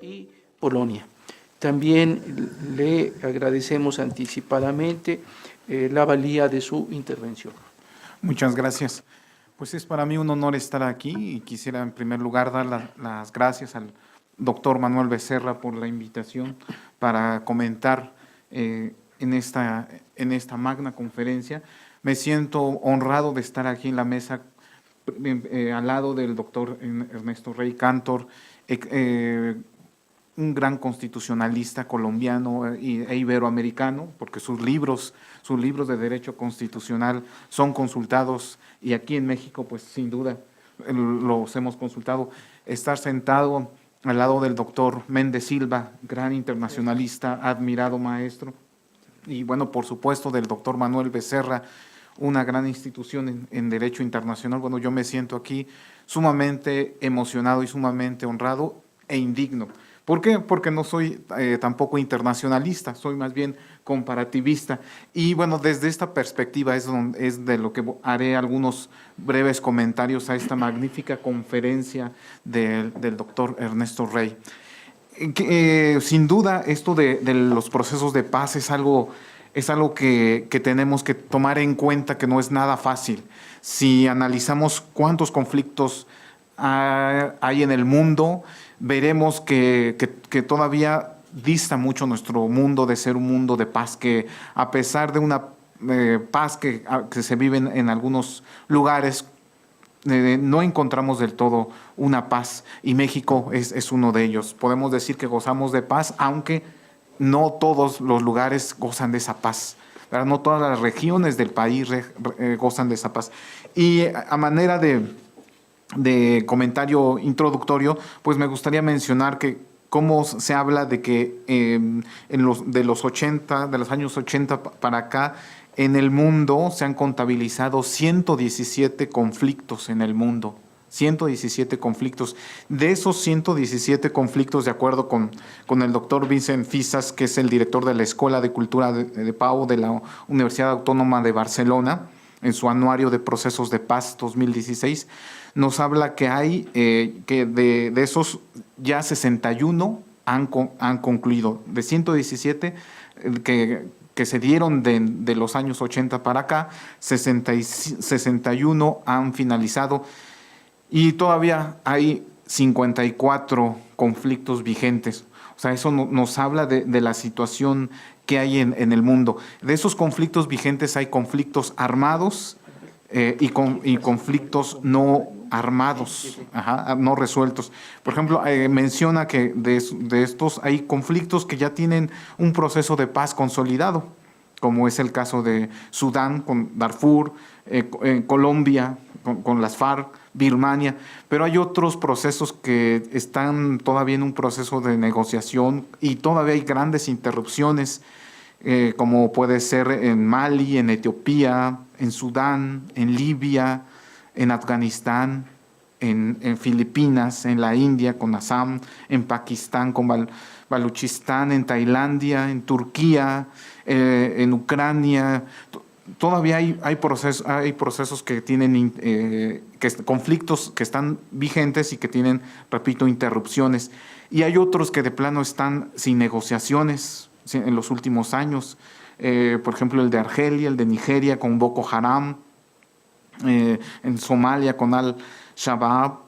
Y Polonia. También le agradecemos anticipadamente la valía de su intervención. Muchas gracias. Pues es para mí un honor estar aquí y quisiera en primer lugar dar las gracias al doctor Manuel Becerra por la invitación para comentar en esta magna conferencia. Me siento honrado de estar aquí en la mesa al lado del doctor Ernesto Rey Cantor, un gran constitucionalista colombiano e iberoamericano, porque sus libros de derecho constitucional son consultados, y aquí en México, pues sin duda, los hemos consultado. Estar sentado al lado del doctor Méndez Silva, gran internacionalista, admirado maestro, y bueno, por supuesto, del doctor Manuel Becerra, una gran institución en derecho internacional. Bueno, yo me siento aquí sumamente emocionado y sumamente honrado e indigno. ¿Por qué? Porque no soy tampoco internacionalista, soy más bien comparativista. Y bueno, desde esta perspectiva es de lo que haré algunos breves comentarios a esta magnífica conferencia del doctor Ernesto Rey. Sin duda, esto de los procesos de paz es algo que tenemos que tomar en cuenta, que no es nada fácil. Si analizamos cuántos conflictos hay en el mundo, veremos que todavía dista mucho nuestro mundo de ser un mundo de paz, que a pesar de una paz que se vive en algunos lugares, no encontramos del todo una paz, y México es uno de ellos. Podemos decir que gozamos de paz, aunque no todos los lugares gozan de esa paz, ¿verdad? No todas las regiones del país gozan de esa paz. Y a manera de comentario introductorio, pues me gustaría mencionar que cómo se habla de que de los años 80 para acá, en el mundo se han contabilizado 117 conflictos en el mundo. 117 conflictos. De esos 117 conflictos, de acuerdo con el doctor Vicent Fisas, que es el director de la Escuela de Cultura de Pau de la Universidad Autónoma de Barcelona, en su anuario de procesos de paz 2016, nos habla que hay que de esos ya 61 han concluido. De 117 que se dieron de los años 80 para acá, 61 han finalizado, y todavía hay 54 conflictos vigentes. O sea, eso nos habla de la situación que hay en el mundo. De esos conflictos vigentes hay conflictos armados y conflictos no armados, no resueltos. Por ejemplo, menciona que de estos hay conflictos que ya tienen un proceso de paz consolidado, como es el caso de Sudán con Darfur, Colombia con las FARC, Birmania, pero hay otros procesos que están todavía en un proceso de negociación, y todavía hay grandes interrupciones, como puede ser en Mali, en Etiopía, en Sudán, en Libia, en Afganistán, en Filipinas, en la India con Assam, en Pakistán con Baluchistán, en Tailandia, en Turquía, en Ucrania. Todavía hay procesos que tienen conflictos que están vigentes y que tienen, repito, interrupciones. Y hay otros que de plano están sin negociaciones en los últimos años. Por ejemplo, el de Argelia, el de Nigeria con Boko Haram, en Somalia con Al-Shabaab.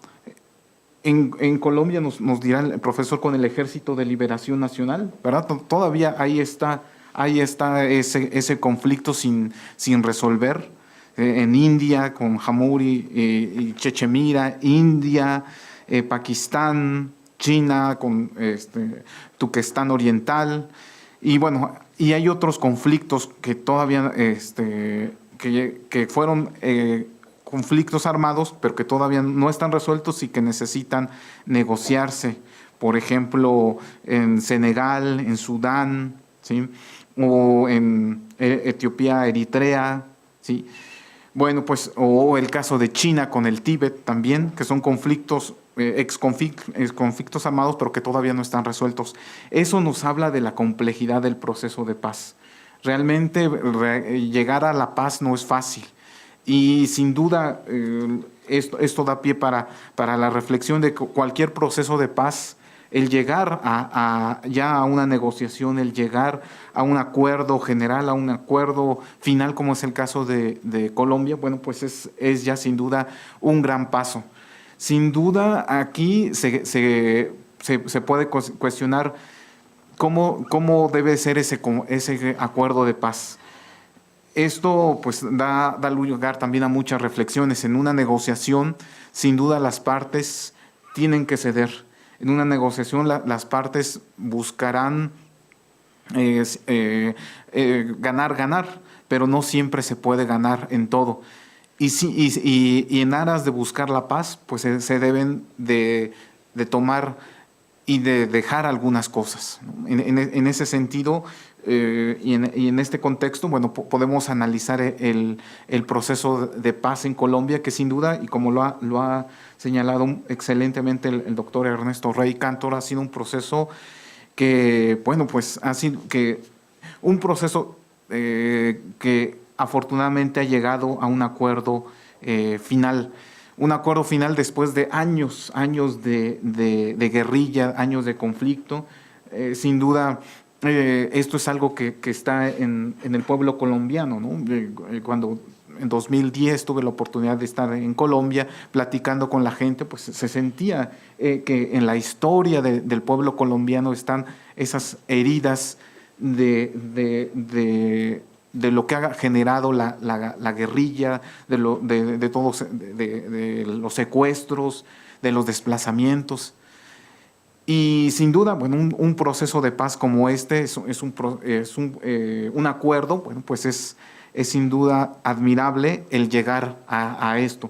En Colombia nos dirá el profesor con el Ejército de Liberación Nacional, ¿verdad? Todavía ahí está ese conflicto sin resolver. En India con Jamuri y Chechemira, India, Pakistán, China con Turquestán Oriental, y bueno, y hay otros conflictos que todavía que fueron conflictos armados, pero que todavía no están resueltos y que necesitan negociarse. Por ejemplo, en Senegal, en Sudán, ¿sí? O en Etiopía, Eritrea, ¿sí? Bueno, pues, o el caso de China con el Tíbet también, que son conflictos conflictos armados, pero que todavía no están resueltos. Eso nos habla de la complejidad del proceso de paz. Realmente llegar a la paz no es fácil. Y sin duda esto da pie para la reflexión de que cualquier proceso de paz, el llegar ya a una negociación, el llegar a un acuerdo general, a un acuerdo final, como es el caso de Colombia, bueno, pues es ya sin duda un gran paso. Sin duda aquí se puede cuestionar cómo debe ser ese acuerdo de paz. Esto pues da lugar también a muchas reflexiones. En una negociación, sin duda las partes tienen que ceder. En una negociación las partes buscarán ganar, pero no siempre se puede ganar en todo. Y en aras de buscar la paz, pues se deben de tomar y de dejar algunas cosas, ¿no? En ese sentido, y en este contexto, bueno, podemos analizar el proceso de paz en Colombia, que sin duda, y como lo ha señalado excelentemente el doctor Ernesto Rey Cantor, ha sido un proceso que, bueno, pues ha sido un proceso que afortunadamente ha llegado a un acuerdo final. Un acuerdo final después de años de guerrilla, años de conflicto. Sin duda, esto es algo que está en el pueblo colombiano, ¿no? Cuando en 2010 tuve la oportunidad de estar en Colombia platicando con la gente, pues se sentía que en la historia del pueblo colombiano están esas heridas de lo que ha generado la guerrilla, de los secuestros, de los desplazamientos. Y sin duda, bueno, un proceso de paz como este es un acuerdo, bueno, pues es sin duda admirable el llegar a esto.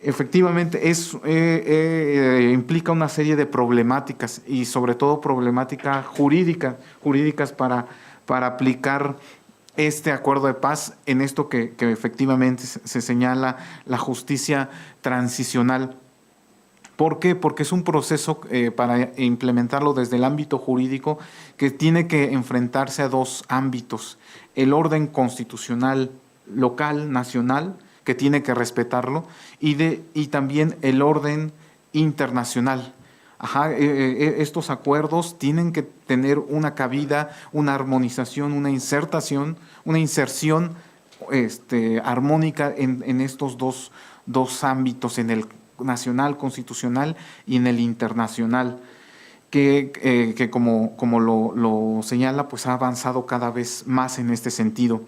Efectivamente, implica una serie de problemáticas y sobre todo problemáticas jurídicas para aplicar este acuerdo de paz en esto que efectivamente se señala la justicia transicional. ¿Por qué? Porque es un proceso para implementarlo desde el ámbito jurídico que tiene que enfrentarse a dos ámbitos: el orden constitucional local, nacional, que tiene que respetarlo, y también el orden internacional. Estos acuerdos tienen que tener una cabida, una armonización, una inserción armónica en estos dos ámbitos, en el nacional, constitucional, y en el internacional, que como lo señala, pues ha avanzado cada vez más en este sentido.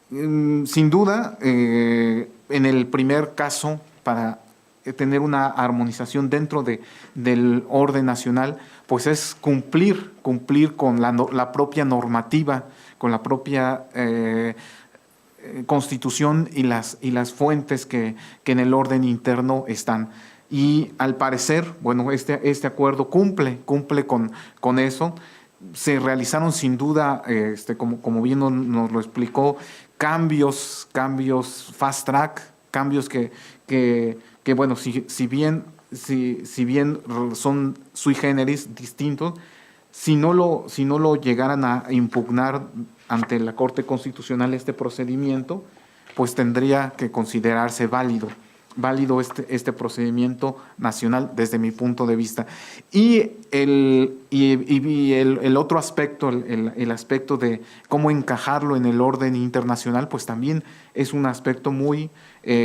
Sin duda, en el primer caso, para tener una armonización dentro del orden nacional, pues es cumplir con la propia normativa, con la propia Constitución y las fuentes que en el orden interno están. Y al parecer, bueno, este acuerdo cumple con eso. Se realizaron sin duda, como bien nos lo explicó, cambios fast track, cambios que bueno, si bien son sui generis, distintos, si no lo llegaran a impugnar ante la Corte Constitucional este procedimiento, pues tendría que considerarse válido este procedimiento nacional desde mi punto de vista. Y el otro aspecto, el aspecto de cómo encajarlo en el orden internacional, pues también es un aspecto muy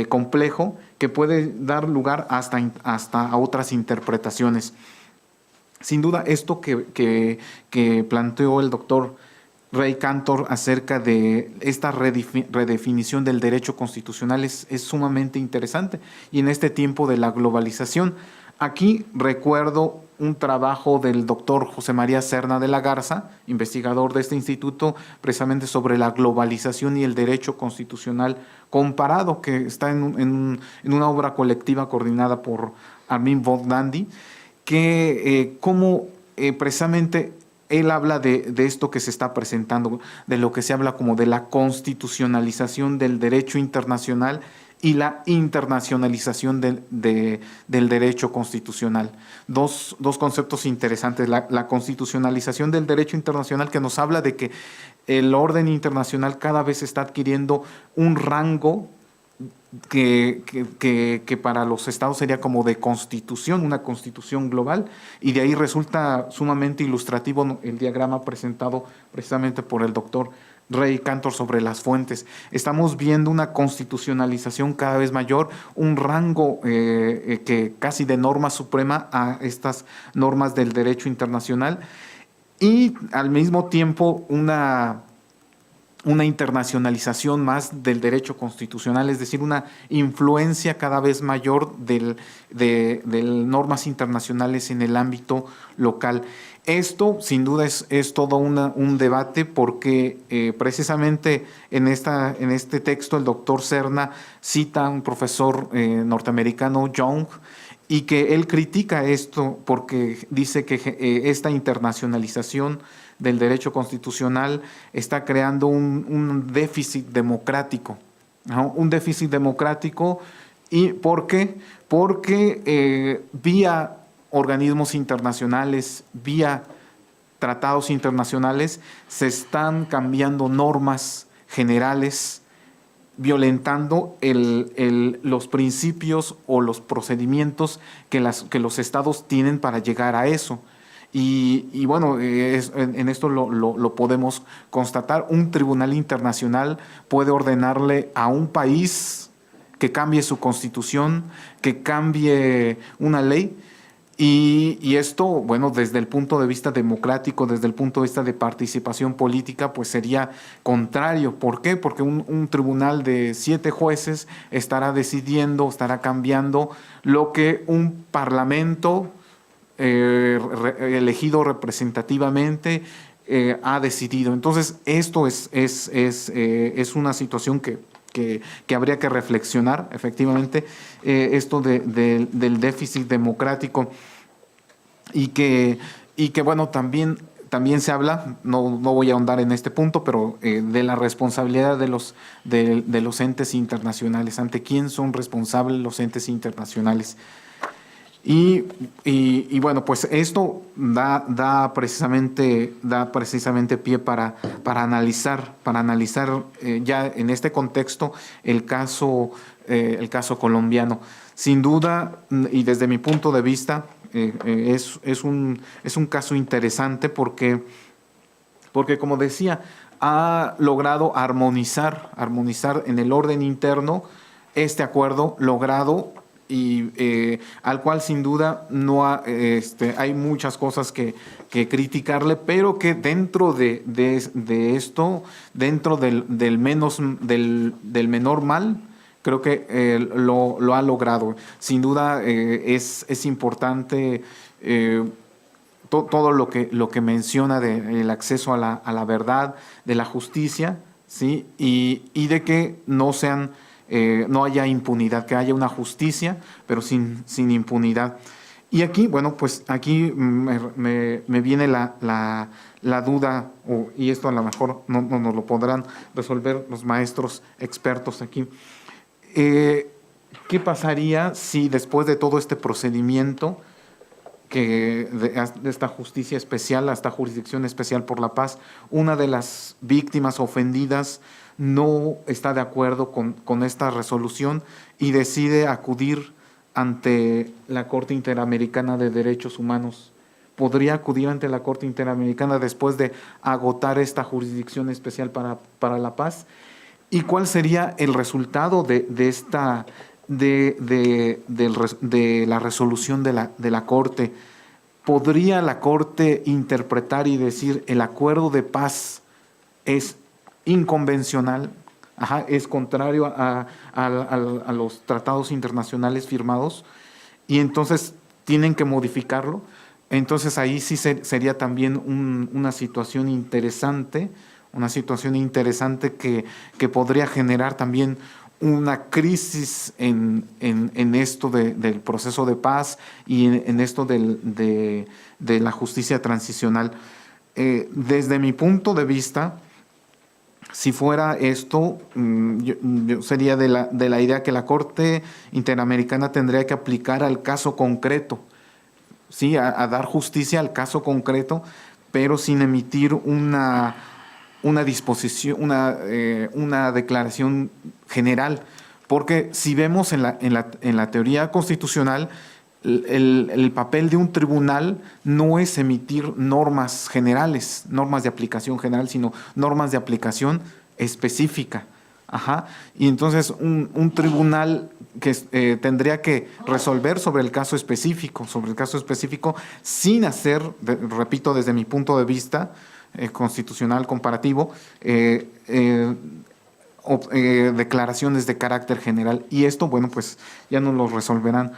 complejo que puede dar lugar hasta a otras interpretaciones. Sin duda, esto que planteó el doctor Rey Cantor acerca de esta redefinición del derecho constitucional es sumamente interesante. Y en este tiempo de la globalización, aquí recuerdo un trabajo del doctor José María Serna de la Garza, investigador de este instituto, precisamente sobre la globalización y el derecho constitucional comparado, que está en una obra colectiva coordinada por Armin Vodandi, que precisamente él habla de esto que se está presentando, de lo que se habla como de la constitucionalización del derecho internacional y la internacionalización del derecho constitucional. Dos conceptos interesantes. La constitucionalización del derecho internacional, que nos habla de que el orden internacional cada vez está adquiriendo un rango que para los estados sería como de constitución, una constitución global, y de ahí resulta sumamente ilustrativo el diagrama presentado precisamente por el doctor Rey Cantor sobre las fuentes. Estamos viendo una constitucionalización cada vez mayor, un rango que casi de norma suprema a estas normas del derecho internacional, y al mismo tiempo una internacionalización más del derecho constitucional, es decir, una influencia cada vez mayor de normas internacionales en el ámbito local. Esto, sin duda, es todo un debate, porque precisamente en este texto el doctor Serna cita a un profesor norteamericano, Young, y que él critica esto porque dice que esta internacionalización del derecho constitucional está creando un déficit democrático, ¿no? Un déficit democrático. ¿Y por qué? Porque vía organismos internacionales, vía tratados internacionales, se están cambiando normas generales, violentando los principios o los procedimientos que los estados tienen para llegar a eso. Y bueno, en esto lo podemos constatar. Un tribunal internacional puede ordenarle a un país que cambie su constitución, que cambie una ley, y esto, bueno, desde el punto de vista democrático, desde el punto de vista de participación política, pues sería contrario. ¿Por qué? Porque un tribunal de 7 jueces estará decidiendo, estará cambiando lo que un parlamento elegido representativamente ha decidido. Entonces, esto es una situación que habría que reflexionar, efectivamente, esto del déficit democrático, y que bueno, también se habla, no voy a ahondar en este punto, pero de la responsabilidad de los entes internacionales. ¿Ante quién son responsables los entes internacionales? Y bueno, pues esto da precisamente pie para analizar ya en este contexto el caso colombiano. Sin duda, y desde mi punto de vista, es un caso interesante porque como decía, ha logrado armonizar en el orden interno este acuerdo logrado, y al cual sin duda hay muchas cosas que criticarle, pero que dentro de esto, dentro del menor mal, creo que lo ha logrado. Sin duda es importante todo lo que menciona del acceso a la verdad, de la justicia, ¿sí? Y de que no haya impunidad, que haya una justicia, pero sin impunidad. Y aquí, bueno, pues aquí me viene la duda, y esto a lo mejor no nos lo podrán resolver los maestros expertos aquí. ¿Qué pasaría si después de todo este procedimiento de esta justicia especial, a esta jurisdicción especial por la paz, una de las víctimas ofendidas no está de acuerdo con esta resolución y decide acudir ante la Corte Interamericana de Derechos Humanos? ¿Podría acudir ante la Corte Interamericana después de agotar esta jurisdicción especial para la paz? ¿Y cuál sería el resultado de la resolución de la Corte? ¿Podría la Corte interpretar y decir el acuerdo de paz es inconvencional, es contrario a los tratados internacionales firmados, y entonces tienen que modificarlo? Entonces ahí sí sería también una situación interesante, que podría generar también una crisis en esto del proceso de paz y en esto de la justicia transicional. Desde mi punto de vista, si fuera esto, yo sería de la idea que la Corte Interamericana tendría que aplicar al caso concreto, sí, a dar justicia al caso concreto, pero sin emitir una disposición, una declaración general. Porque si vemos en la teoría constitucional, el papel de un tribunal no es emitir normas generales, normas de aplicación general, sino normas de aplicación específica. Ajá. Y entonces un tribunal que tendría que resolver sobre el caso específico, sin hacer, repito, desde mi punto de vista constitucional comparativo, declaraciones de carácter general. Y esto, bueno, pues ya nos lo resolverán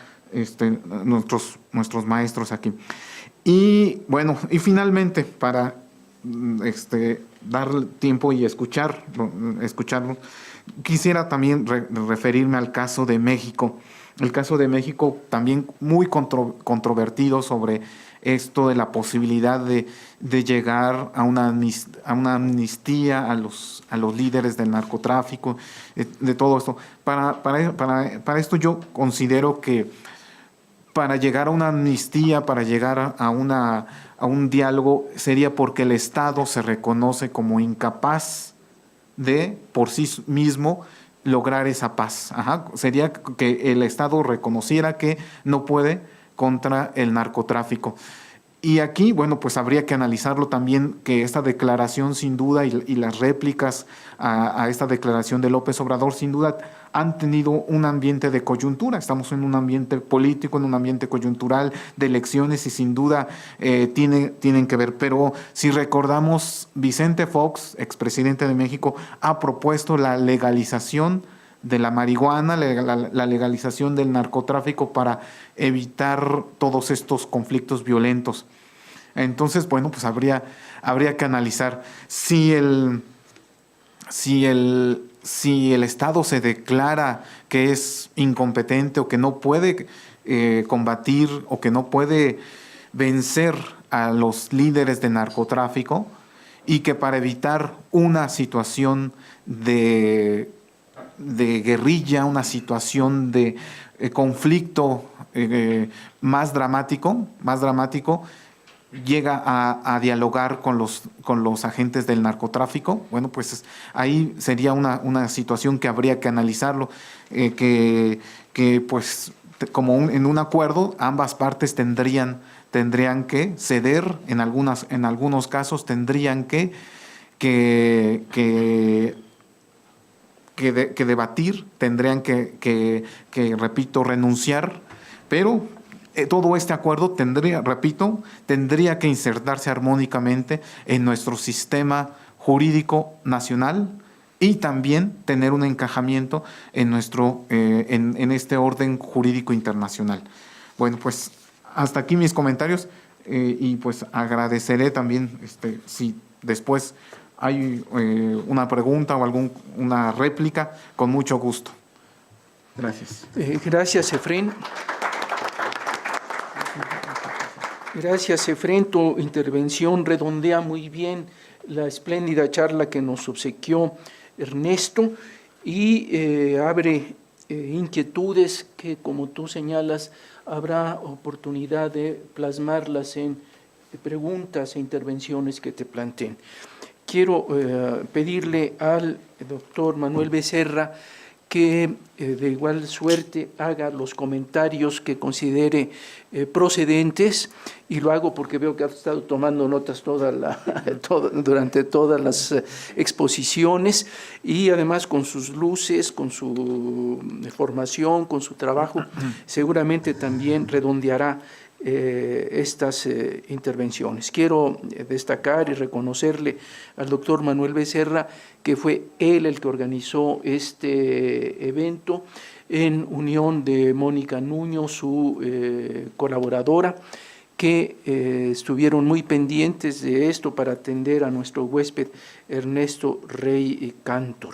nuestros maestros aquí. Y bueno, y finalmente, para dar tiempo y escucharlo, quisiera también referirme al caso de México. El caso de México también muy controvertido sobre esto de la posibilidad de llegar a una amnistía a los líderes del narcotráfico, de todo esto. Para esto yo considero que para llegar a una amnistía, para llegar a un diálogo, sería porque el Estado se reconoce como incapaz de, por sí mismo, lograr esa paz. Ajá. Sería que el Estado reconociera que no puede contra el narcotráfico. Y aquí, bueno, pues habría que analizarlo también, que esta declaración sin duda y las réplicas a esta declaración de López Obrador sin duda han tenido un ambiente de coyuntura. Estamos en un ambiente político, en un ambiente coyuntural de elecciones y sin duda tienen que ver. Pero si recordamos, Vicente Fox, expresidente de México, ha propuesto la legalización de la marihuana, la legalización del narcotráfico para evitar todos estos conflictos violentos. Entonces, bueno, pues habría que analizar si el Estado se declara que es incompetente o que no puede combatir o que no puede vencer a los líderes de narcotráfico, y que para evitar una situación de guerrilla, una situación de conflicto más dramático, llega a dialogar con los agentes del narcotráfico. Bueno, pues ahí sería una situación que habría que analizarlo, que pues como en un acuerdo ambas partes tendrían que ceder, en algunos casos tendrían que debatir, tendrían que repito, renunciar, pero todo este acuerdo tendría que insertarse armónicamente en nuestro sistema jurídico nacional y también tener un encajamiento en este orden jurídico internacional. Bueno, pues hasta aquí mis comentarios, y pues agradeceré también si después hay una pregunta o una réplica, con mucho gusto. Gracias. Gracias, Efrén. Gracias, Efrén. Tu intervención redondea muy bien la espléndida charla que nos obsequió Ernesto y abre inquietudes que, como tú señalas, habrá oportunidad de plasmarlas en preguntas e intervenciones que te planteen. Quiero pedirle al doctor Manuel Becerra que de igual suerte haga los comentarios que considere procedentes, y lo hago porque veo que ha estado tomando notas durante todas las exposiciones, y además con sus luces, con su formación, con su trabajo, seguramente también redondeará estas intervenciones. Quiero destacar y reconocerle al doctor Manuel Becerra que fue él el que organizó este evento en unión de Mónica Nuño, su colaboradora, que estuvieron muy pendientes de esto para atender a nuestro huésped Ernesto Rey Cantor.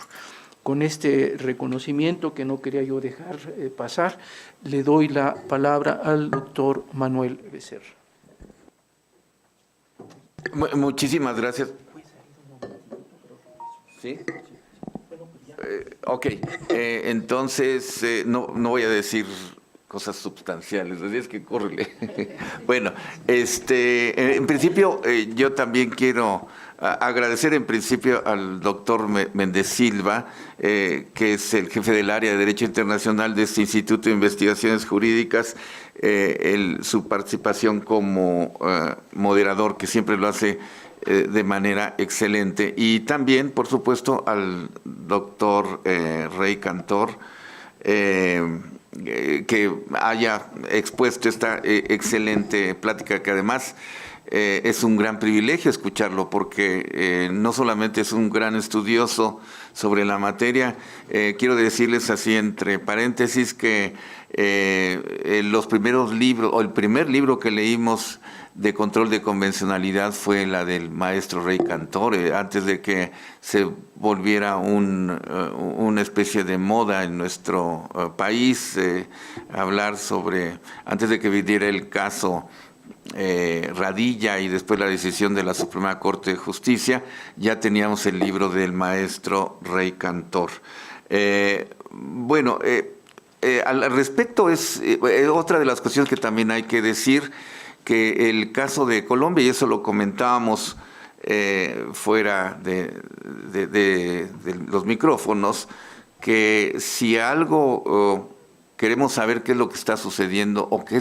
Con este reconocimiento que no quería yo dejar pasar, le doy la palabra al doctor Manuel Becerra. Muchísimas gracias. ¿Sí? Ok, entonces no voy a decir cosas sustanciales, así es que córrele. Bueno, en principio yo también quiero agradecer en principio al doctor Méndez Silva, que es el jefe del área de Derecho Internacional de este Instituto de Investigaciones Jurídicas, su participación como moderador, que siempre lo hace de manera excelente, y también, por supuesto, al doctor Rey Cantor, que haya expuesto esta excelente plática, que además es un gran privilegio escucharlo, porque no solamente es un gran estudioso sobre la materia, quiero decirles así entre paréntesis que los primeros libros, o el primer libro que leímos de control de convencionalidad fue la del maestro Rey Cantor, antes de que se volviera una especie de moda en nuestro país, hablar sobre, antes de que viniera el caso Radilla y después la decisión de la Suprema Corte de Justicia, ya teníamos el libro del maestro Rey Cantor. Al respecto es otra de las cuestiones que también hay que decir, que el caso de Colombia, y eso lo comentábamos fuera de los micrófonos, que si algo queremos saber qué es lo que está sucediendo o qué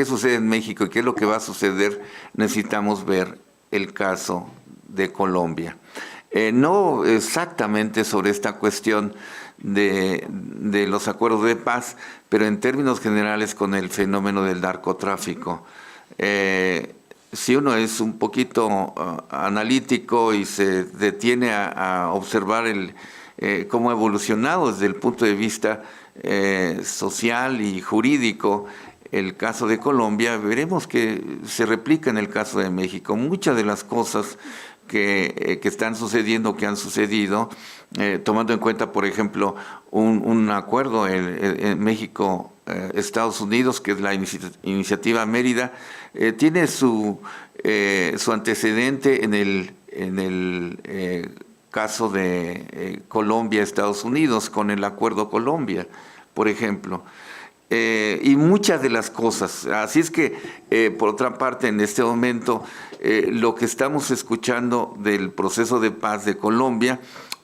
sucede en México y qué es lo que va a suceder, necesitamos ver el caso de Colombia. No exactamente sobre esta cuestión de los acuerdos de paz, pero en términos generales con el fenómeno del narcotráfico. Si uno es un poquito analítico y se detiene a observar cómo ha evolucionado desde el punto de vista social y jurídico el caso de Colombia, veremos que se replica en el caso de México. Muchas de las cosas que están sucediendo, que han sucedido, tomando en cuenta, por ejemplo, un acuerdo en México, Estados Unidos, que es la iniciativa Mérida, tiene su antecedente en el caso de Colombia, Estados Unidos, con el Acuerdo Colombia, por ejemplo. Y muchas de las cosas. Así es que, por otra parte, en este momento, lo que estamos escuchando del proceso de paz de Colombia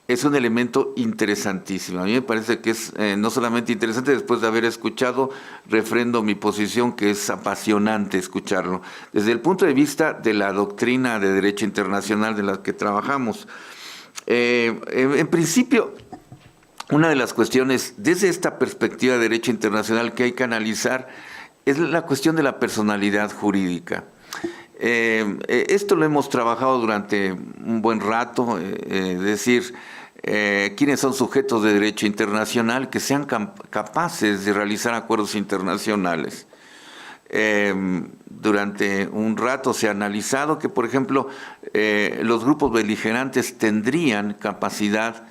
es un elemento interesantísimo. A mí me parece que es no solamente interesante, después de haber escuchado, refrendo mi posición, que es apasionante escucharlo, desde el punto de vista de la doctrina de derecho internacional de la que trabajamos. En principio, una de las cuestiones, desde esta perspectiva de derecho internacional, que hay que analizar es la cuestión de la personalidad jurídica. Esto lo hemos trabajado durante un buen rato, es decir, quiénes son sujetos de derecho internacional que sean capaces de realizar acuerdos internacionales. Durante un rato se ha analizado que, por ejemplo, los grupos beligerantes tendrían capacidad,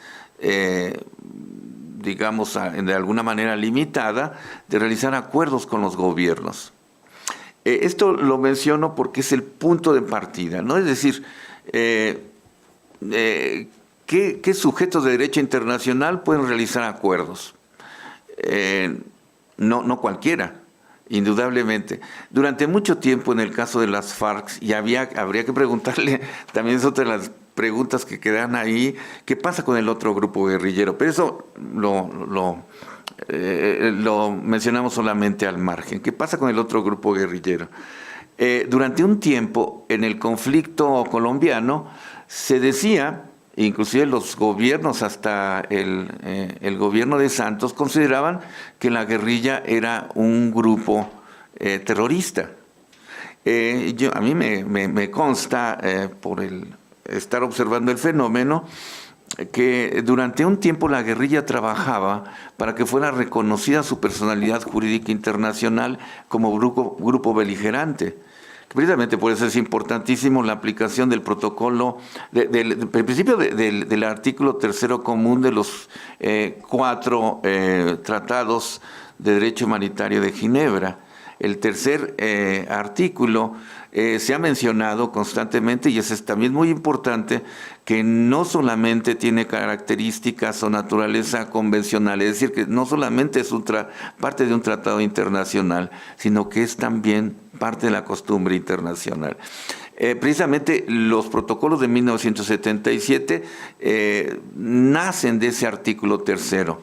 digamos, de alguna manera limitada, de realizar acuerdos con los gobiernos. Esto lo menciono porque es el punto de partida, ¿no? Es decir, ¿qué sujetos de derecho internacional pueden realizar acuerdos? No cualquiera, indudablemente. Durante mucho tiempo, en el caso de las FARC, y habría que preguntarle, también es otra de las preguntas que quedan ahí, ¿qué pasa con el otro grupo guerrillero? Pero eso lo mencionamos solamente al margen. ¿Qué pasa con el otro grupo guerrillero? Durante un tiempo, en el conflicto colombiano, se decía, inclusive los gobiernos, hasta el gobierno de Santos, consideraban que la guerrilla era un grupo terrorista. A mí me consta, por estar observando el fenómeno, que durante un tiempo la guerrilla trabajaba para que fuera reconocida su personalidad jurídica internacional como grupo beligerante. Precisamente por eso es importantísimo la aplicación del protocolo, del principio del artículo 3º común de los 4 tratados de derecho humanitario de Ginebra. el tercer artículo, se ha mencionado constantemente, y eso es también muy importante, que no solamente tiene características o naturaleza convencional, es decir, que no solamente es parte de un tratado internacional, sino que es también parte de la costumbre internacional. Precisamente los protocolos de 1977 nacen de ese artículo tercero.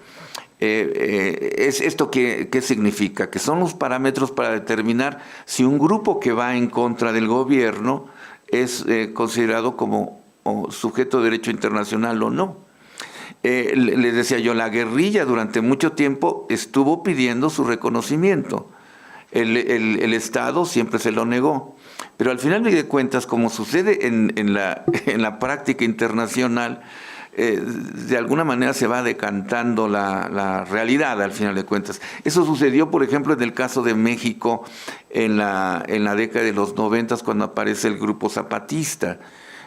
¿Esto qué significa? Que son los parámetros para determinar si un grupo que va en contra del gobierno es considerado como sujeto de derecho internacional o no. Les decía yo, la guerrilla durante mucho tiempo estuvo pidiendo su reconocimiento. El Estado siempre se lo negó. Pero al final de cuentas, como sucede en la práctica internacional, de alguna manera se va decantando la realidad al final de cuentas. Eso sucedió, por ejemplo, en el caso de México en la década de los 90, cuando aparece el grupo zapatista.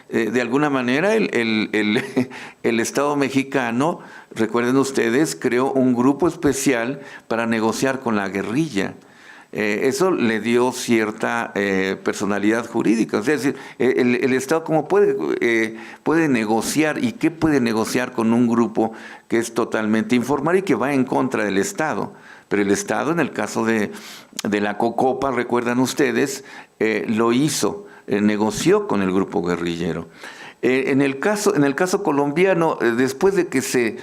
De alguna manera el Estado mexicano, recuerden ustedes, creó un grupo especial para negociar con la guerrilla. Eso le dio cierta personalidad jurídica. Es decir, el Estado cómo puede negociar, y qué puede negociar con un grupo que es totalmente informal y que va en contra del Estado. Pero el Estado, en el caso de la COCOPA, recuerdan ustedes, lo hizo, negoció con el grupo guerrillero. En el caso colombiano, después de que se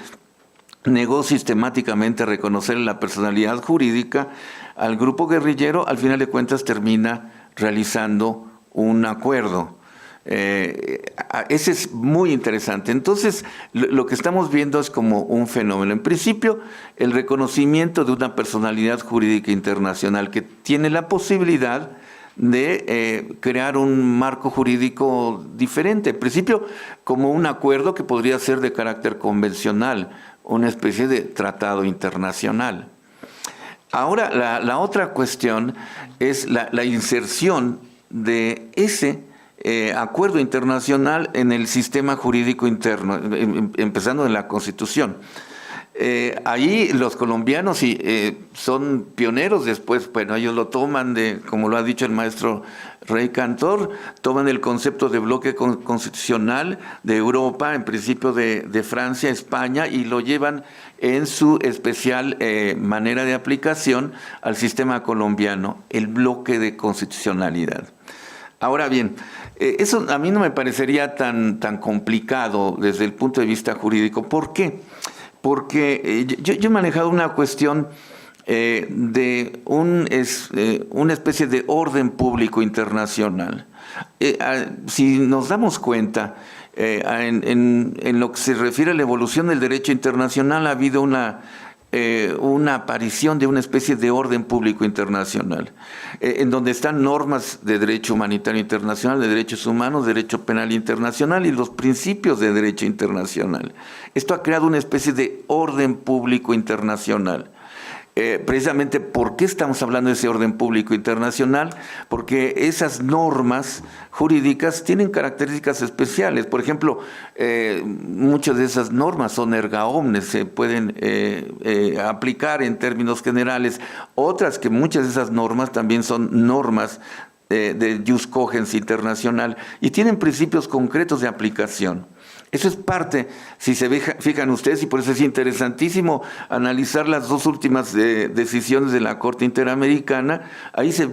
negó sistemáticamente a reconocer la personalidad jurídica, al grupo guerrillero, al final de cuentas, termina realizando un acuerdo. Ese es muy interesante. Entonces, lo que estamos viendo es como un fenómeno. En principio, el reconocimiento de una personalidad jurídica internacional que tiene la posibilidad de crear un marco jurídico diferente. En principio, como un acuerdo que podría ser de carácter convencional, una especie de tratado internacional. Ahora, la otra cuestión es la inserción de ese acuerdo internacional en el sistema jurídico interno, empezando en la Constitución. Ahí los colombianos son pioneros. Después, bueno, ellos lo toman como lo ha dicho el maestro Rey Cantor, toman el concepto de bloque constitucional de Europa, en principio de Francia, España, y lo llevan en su especial manera de aplicación al sistema colombiano, el bloque de constitucionalidad. Ahora bien, eso a mí no me parecería tan complicado desde el punto de vista jurídico. ¿Por qué? Porque yo he manejado una cuestión de una especie de orden público internacional. Si nos damos cuenta, en lo que se refiere a la evolución del derecho internacional, ha habido una aparición de una especie de orden público internacional, en donde están normas de derecho humanitario internacional, de derechos humanos, derecho penal internacional y los principios de derecho internacional. Esto ha creado una especie de orden público internacional. Precisamente, ¿por qué estamos hablando de ese orden público internacional? Porque esas normas jurídicas tienen características especiales. Por ejemplo, muchas de esas normas son erga omnes, se pueden aplicar en términos generales. Otras, que muchas de esas normas también son normas de jus cogens internacional y tienen principios concretos de aplicación. Eso es parte, si se fijan ustedes, y por eso es interesantísimo analizar las dos últimas decisiones de la Corte Interamericana. Ahí se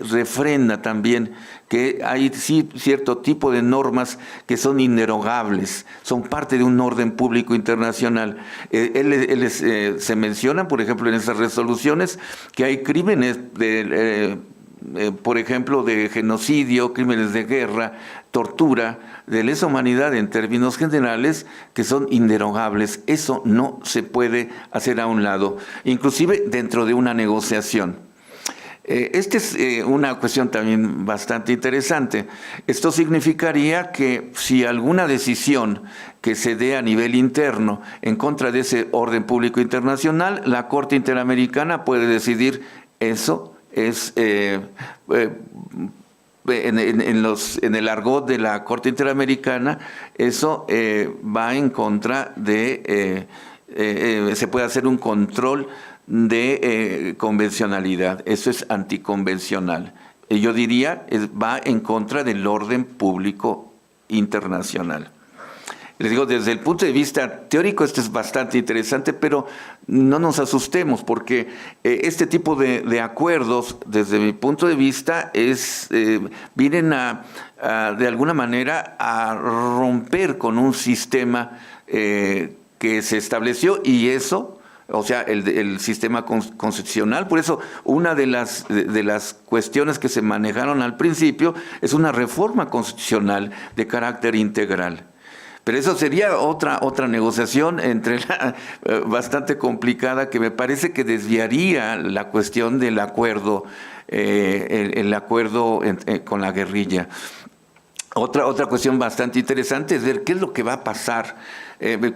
refrenda también que hay sí cierto tipo de normas que son inderogables, son parte de un orden público internacional. Se mencionan, por ejemplo, en esas resoluciones, que hay crímenes por ejemplo, de genocidio, crímenes de guerra, tortura, de lesa humanidad en términos generales, que son inderogables. Eso no se puede hacer a un lado, inclusive dentro de una negociación. Esta es una cuestión también bastante interesante. Esto significaría que si alguna decisión que se dé a nivel interno en contra de ese orden público internacional, la Corte Interamericana puede decidir eso es en el argot de la Corte Interamericana, eso va en contra de, se puede hacer un control de convencionalidad. Eso es anticonvencional. Yo diría, va en contra del orden público internacional. Les digo, desde el punto de vista teórico esto es bastante interesante, pero no nos asustemos porque este tipo de acuerdos, desde mi punto de vista, vienen de alguna manera a romper con un sistema que se estableció y eso, o sea, el sistema constitucional. Por eso, una de las cuestiones que se manejaron al principio es una reforma constitucional de carácter integral. Pero eso sería otra negociación bastante complicada que me parece que desviaría la cuestión del acuerdo, el acuerdo con la guerrilla. Otra cuestión bastante interesante es ver qué es lo que va a pasar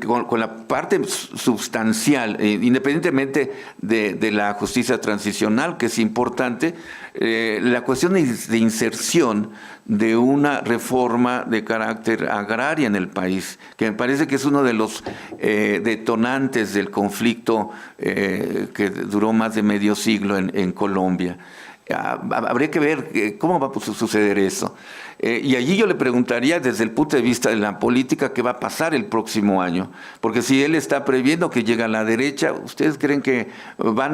con la parte sustancial, independientemente de la justicia transicional, que es importante, la cuestión de inserción de una reforma de carácter agraria en el país, que me parece que es uno de los detonantes del conflicto que duró más de medio siglo en Colombia. Habría que ver cómo va a suceder eso. Y allí yo le preguntaría desde el punto de vista de la política qué va a pasar el próximo año. Porque si él está previendo que llega a la derecha, ¿ustedes creen que va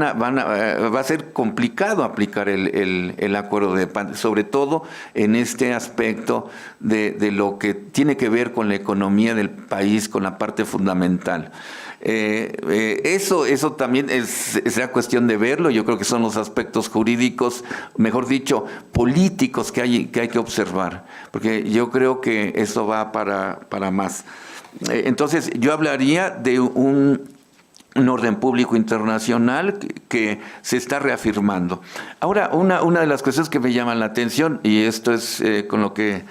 a ser complicado aplicar el acuerdo de paz? Sobre todo en este aspecto de lo que tiene que ver con la economía del país, con la parte fundamental. Eso también será cuestión de verlo. Yo creo que son los aspectos jurídicos, mejor dicho, políticos que hay que observar, porque yo creo que eso va para más. Entonces, yo hablaría de un orden público internacional que se está reafirmando. Ahora, una de las cuestiones que me llaman la atención, y esto es con lo que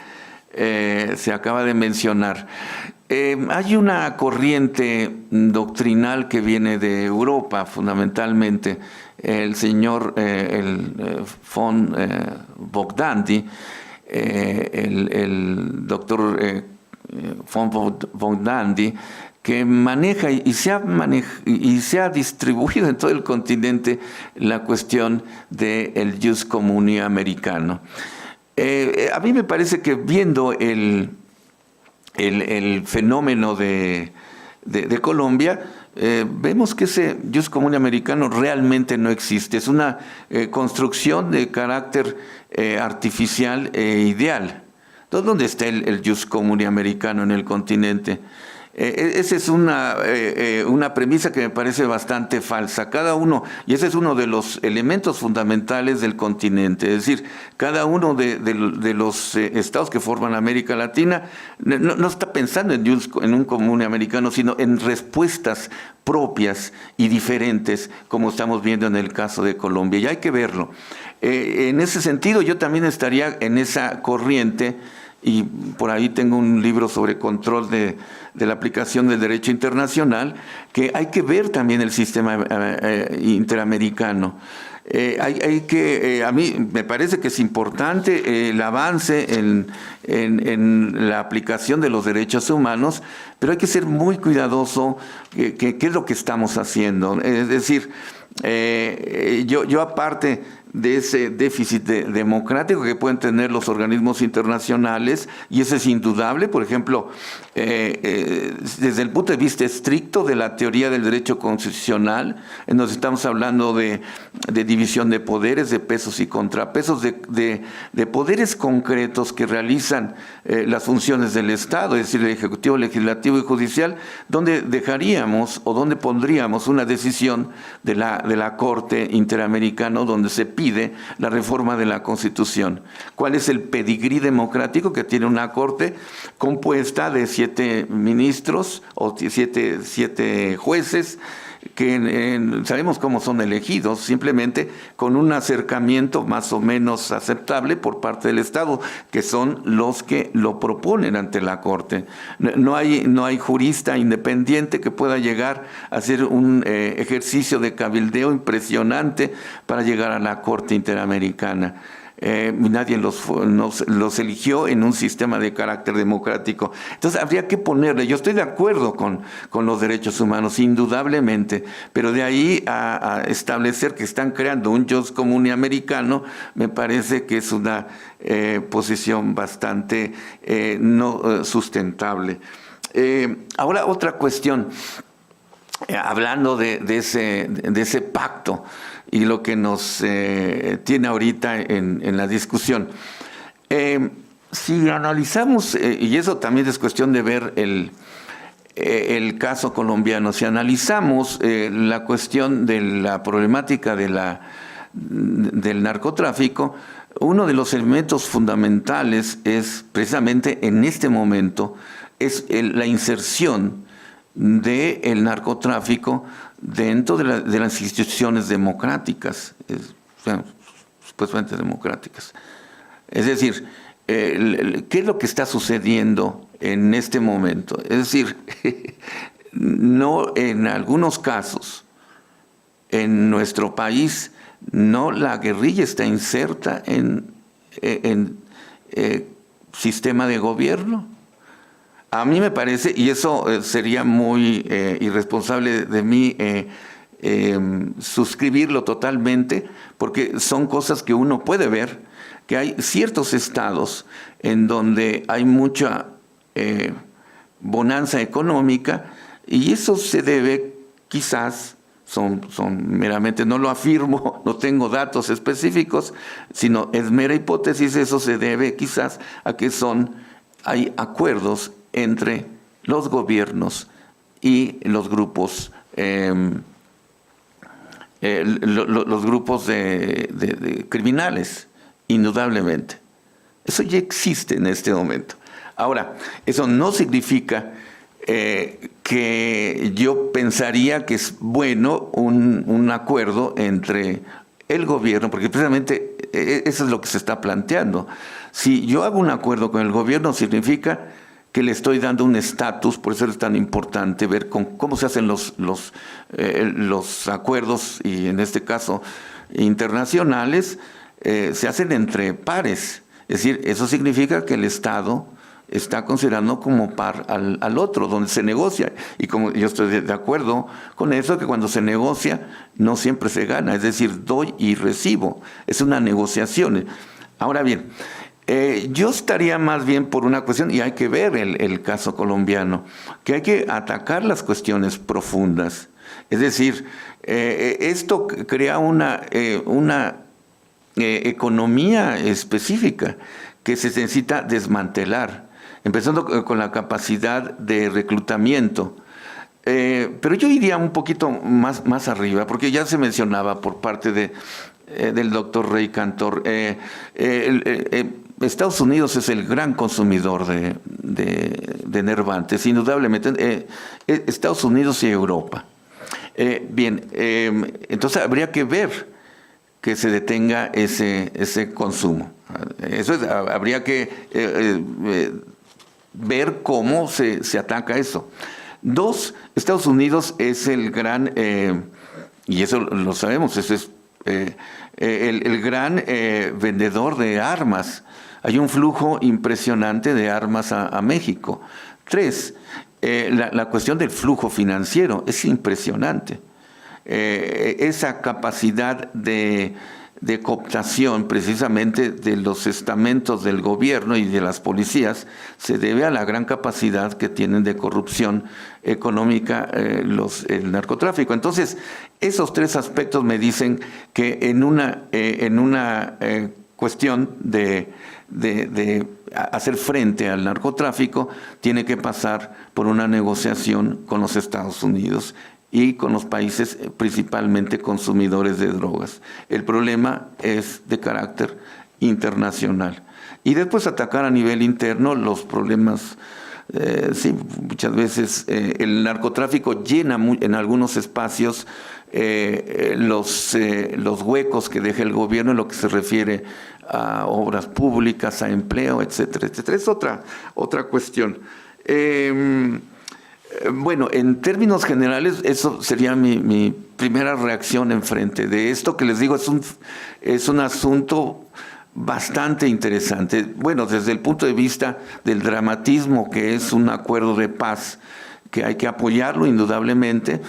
se acaba de mencionar, hay una corriente doctrinal que viene de Europa, fundamentalmente. El señor von Bogdandy, el doctor von Bogdandy, que maneja y se ha distribuido en todo el continente la cuestión del jus communis americano. A mí me parece que viendo el fenómeno de Colombia, vemos que ese jus communis americano realmente no existe. Es una construcción de carácter artificial e ideal. Entonces, ¿dónde está el jus communis americano en el continente? Esa es una premisa que me parece bastante falsa. Y ese es uno de los elementos fundamentales del continente. Es decir, cada uno de los estados que forman América Latina no está pensando en un común americano, sino en respuestas propias y diferentes, como estamos viendo en el caso de Colombia. Y hay que verlo. En ese sentido, yo también estaría en esa corriente. Y por ahí tengo un libro sobre control de la aplicación del derecho internacional, que hay que ver también el sistema interamericano. A mí me parece que es importante el avance en la aplicación de los derechos humanos, pero hay que ser muy cuidadoso qué es lo que estamos haciendo. Es decir, yo aparte de ese déficit democrático que pueden tener los organismos internacionales, y eso es indudable. Por ejemplo, desde el punto de vista estricto de la teoría del derecho constitucional, nos estamos hablando de división de poderes, de pesos y contrapesos, de poderes concretos que realizan las funciones del Estado, es decir, el Ejecutivo, Legislativo y Judicial, donde dejaríamos o donde pondríamos una decisión de la Corte Interamericana donde se pide la reforma de la Constitución. ¿Cuál es el pedigrí democrático que tiene una Corte compuesta de 7 ministros o 7 jueces que sabemos cómo son elegidos, simplemente con un acercamiento más o menos aceptable por parte del Estado, que son los que lo proponen ante la Corte? No hay jurista independiente que pueda llegar a hacer un ejercicio de cabildeo impresionante para llegar a la Corte Interamericana. nadie los eligió en un sistema de carácter democrático. Entonces habría que ponerle, yo estoy de acuerdo con los derechos humanos, indudablemente, pero de ahí a establecer que están creando un jus comune americano, me parece que es una posición bastante no sustentable. Ahora otra cuestión, hablando de ese pacto y lo que nos tiene ahorita en la discusión. Si analizamos, y eso también es cuestión de ver el caso colombiano, si analizamos la cuestión de la problemática del narcotráfico, uno de los elementos fundamentales es precisamente en este momento es la inserción del narcotráfico dentro de las instituciones democráticas, supuestamente democráticas. Es decir, ¿qué es lo que está sucediendo en este momento? Es decir, no, en algunos casos, en nuestro país, no la guerrilla está inserta en sistema de gobierno. A mí me parece, y eso sería muy irresponsable de mí suscribirlo totalmente, porque son cosas que uno puede ver, que hay ciertos estados en donde hay mucha bonanza económica, y eso se debe quizás, son meramente, no lo afirmo, no tengo datos específicos, sino es mera hipótesis, eso se debe quizás a que hay acuerdos entre los gobiernos y los grupos de criminales, indudablemente. Eso ya existe en este momento. Ahora, eso no significa que yo pensaría que es bueno un acuerdo entre el gobierno, porque precisamente eso es lo que se está planteando. Si yo hago un acuerdo con el gobierno, significa que le estoy dando un estatus, por eso es tan importante ver cómo se hacen los acuerdos, y en este caso internacionales, se hacen entre pares. Es decir, eso significa que el Estado está considerando como par al otro, donde se negocia. Y como yo estoy de acuerdo con eso, que cuando se negocia no siempre se gana, es decir, doy y recibo. Es una negociación. Ahora bien, yo estaría más bien por una cuestión, y hay que ver el caso colombiano, que hay que atacar las cuestiones profundas. Es decir, esto crea una economía específica que se necesita desmantelar, empezando con la capacidad de reclutamiento. Pero yo iría un poquito más arriba, porque ya se mencionaba por parte del doctor Rey Cantor, Estados Unidos es el gran consumidor de nervantes, indudablemente, Estados Unidos y Europa. Entonces habría que ver que se detenga ese consumo. Habría que ver cómo se ataca eso. 2, Estados Unidos es el gran, y eso lo sabemos, ese es el gran vendedor de armas. Hay un flujo impresionante de armas a México. 3, la cuestión del flujo financiero es impresionante. Esa capacidad de cooptación precisamente de los estamentos del gobierno y de las policías se debe a la gran capacidad que tienen de corrupción económica el narcotráfico. Entonces, esos 3 aspectos me dicen que en una cuestión de hacer frente al narcotráfico tiene que pasar por una negociación con los Estados Unidos y con los países principalmente consumidores de drogas. El problema es de carácter internacional. Y después atacar a nivel interno los problemas. Sí, muchas veces el narcotráfico llena en algunos espacios los huecos que deja el gobierno en lo que se refiere a obras públicas, a empleo, etcétera, etcétera. Es otra cuestión. Bueno, en términos generales, eso sería mi primera reacción en frente de esto, que les digo, es un asunto bastante interesante. Bueno, desde el punto de vista del dramatismo que es un acuerdo de paz, que hay que apoyarlo indudablemente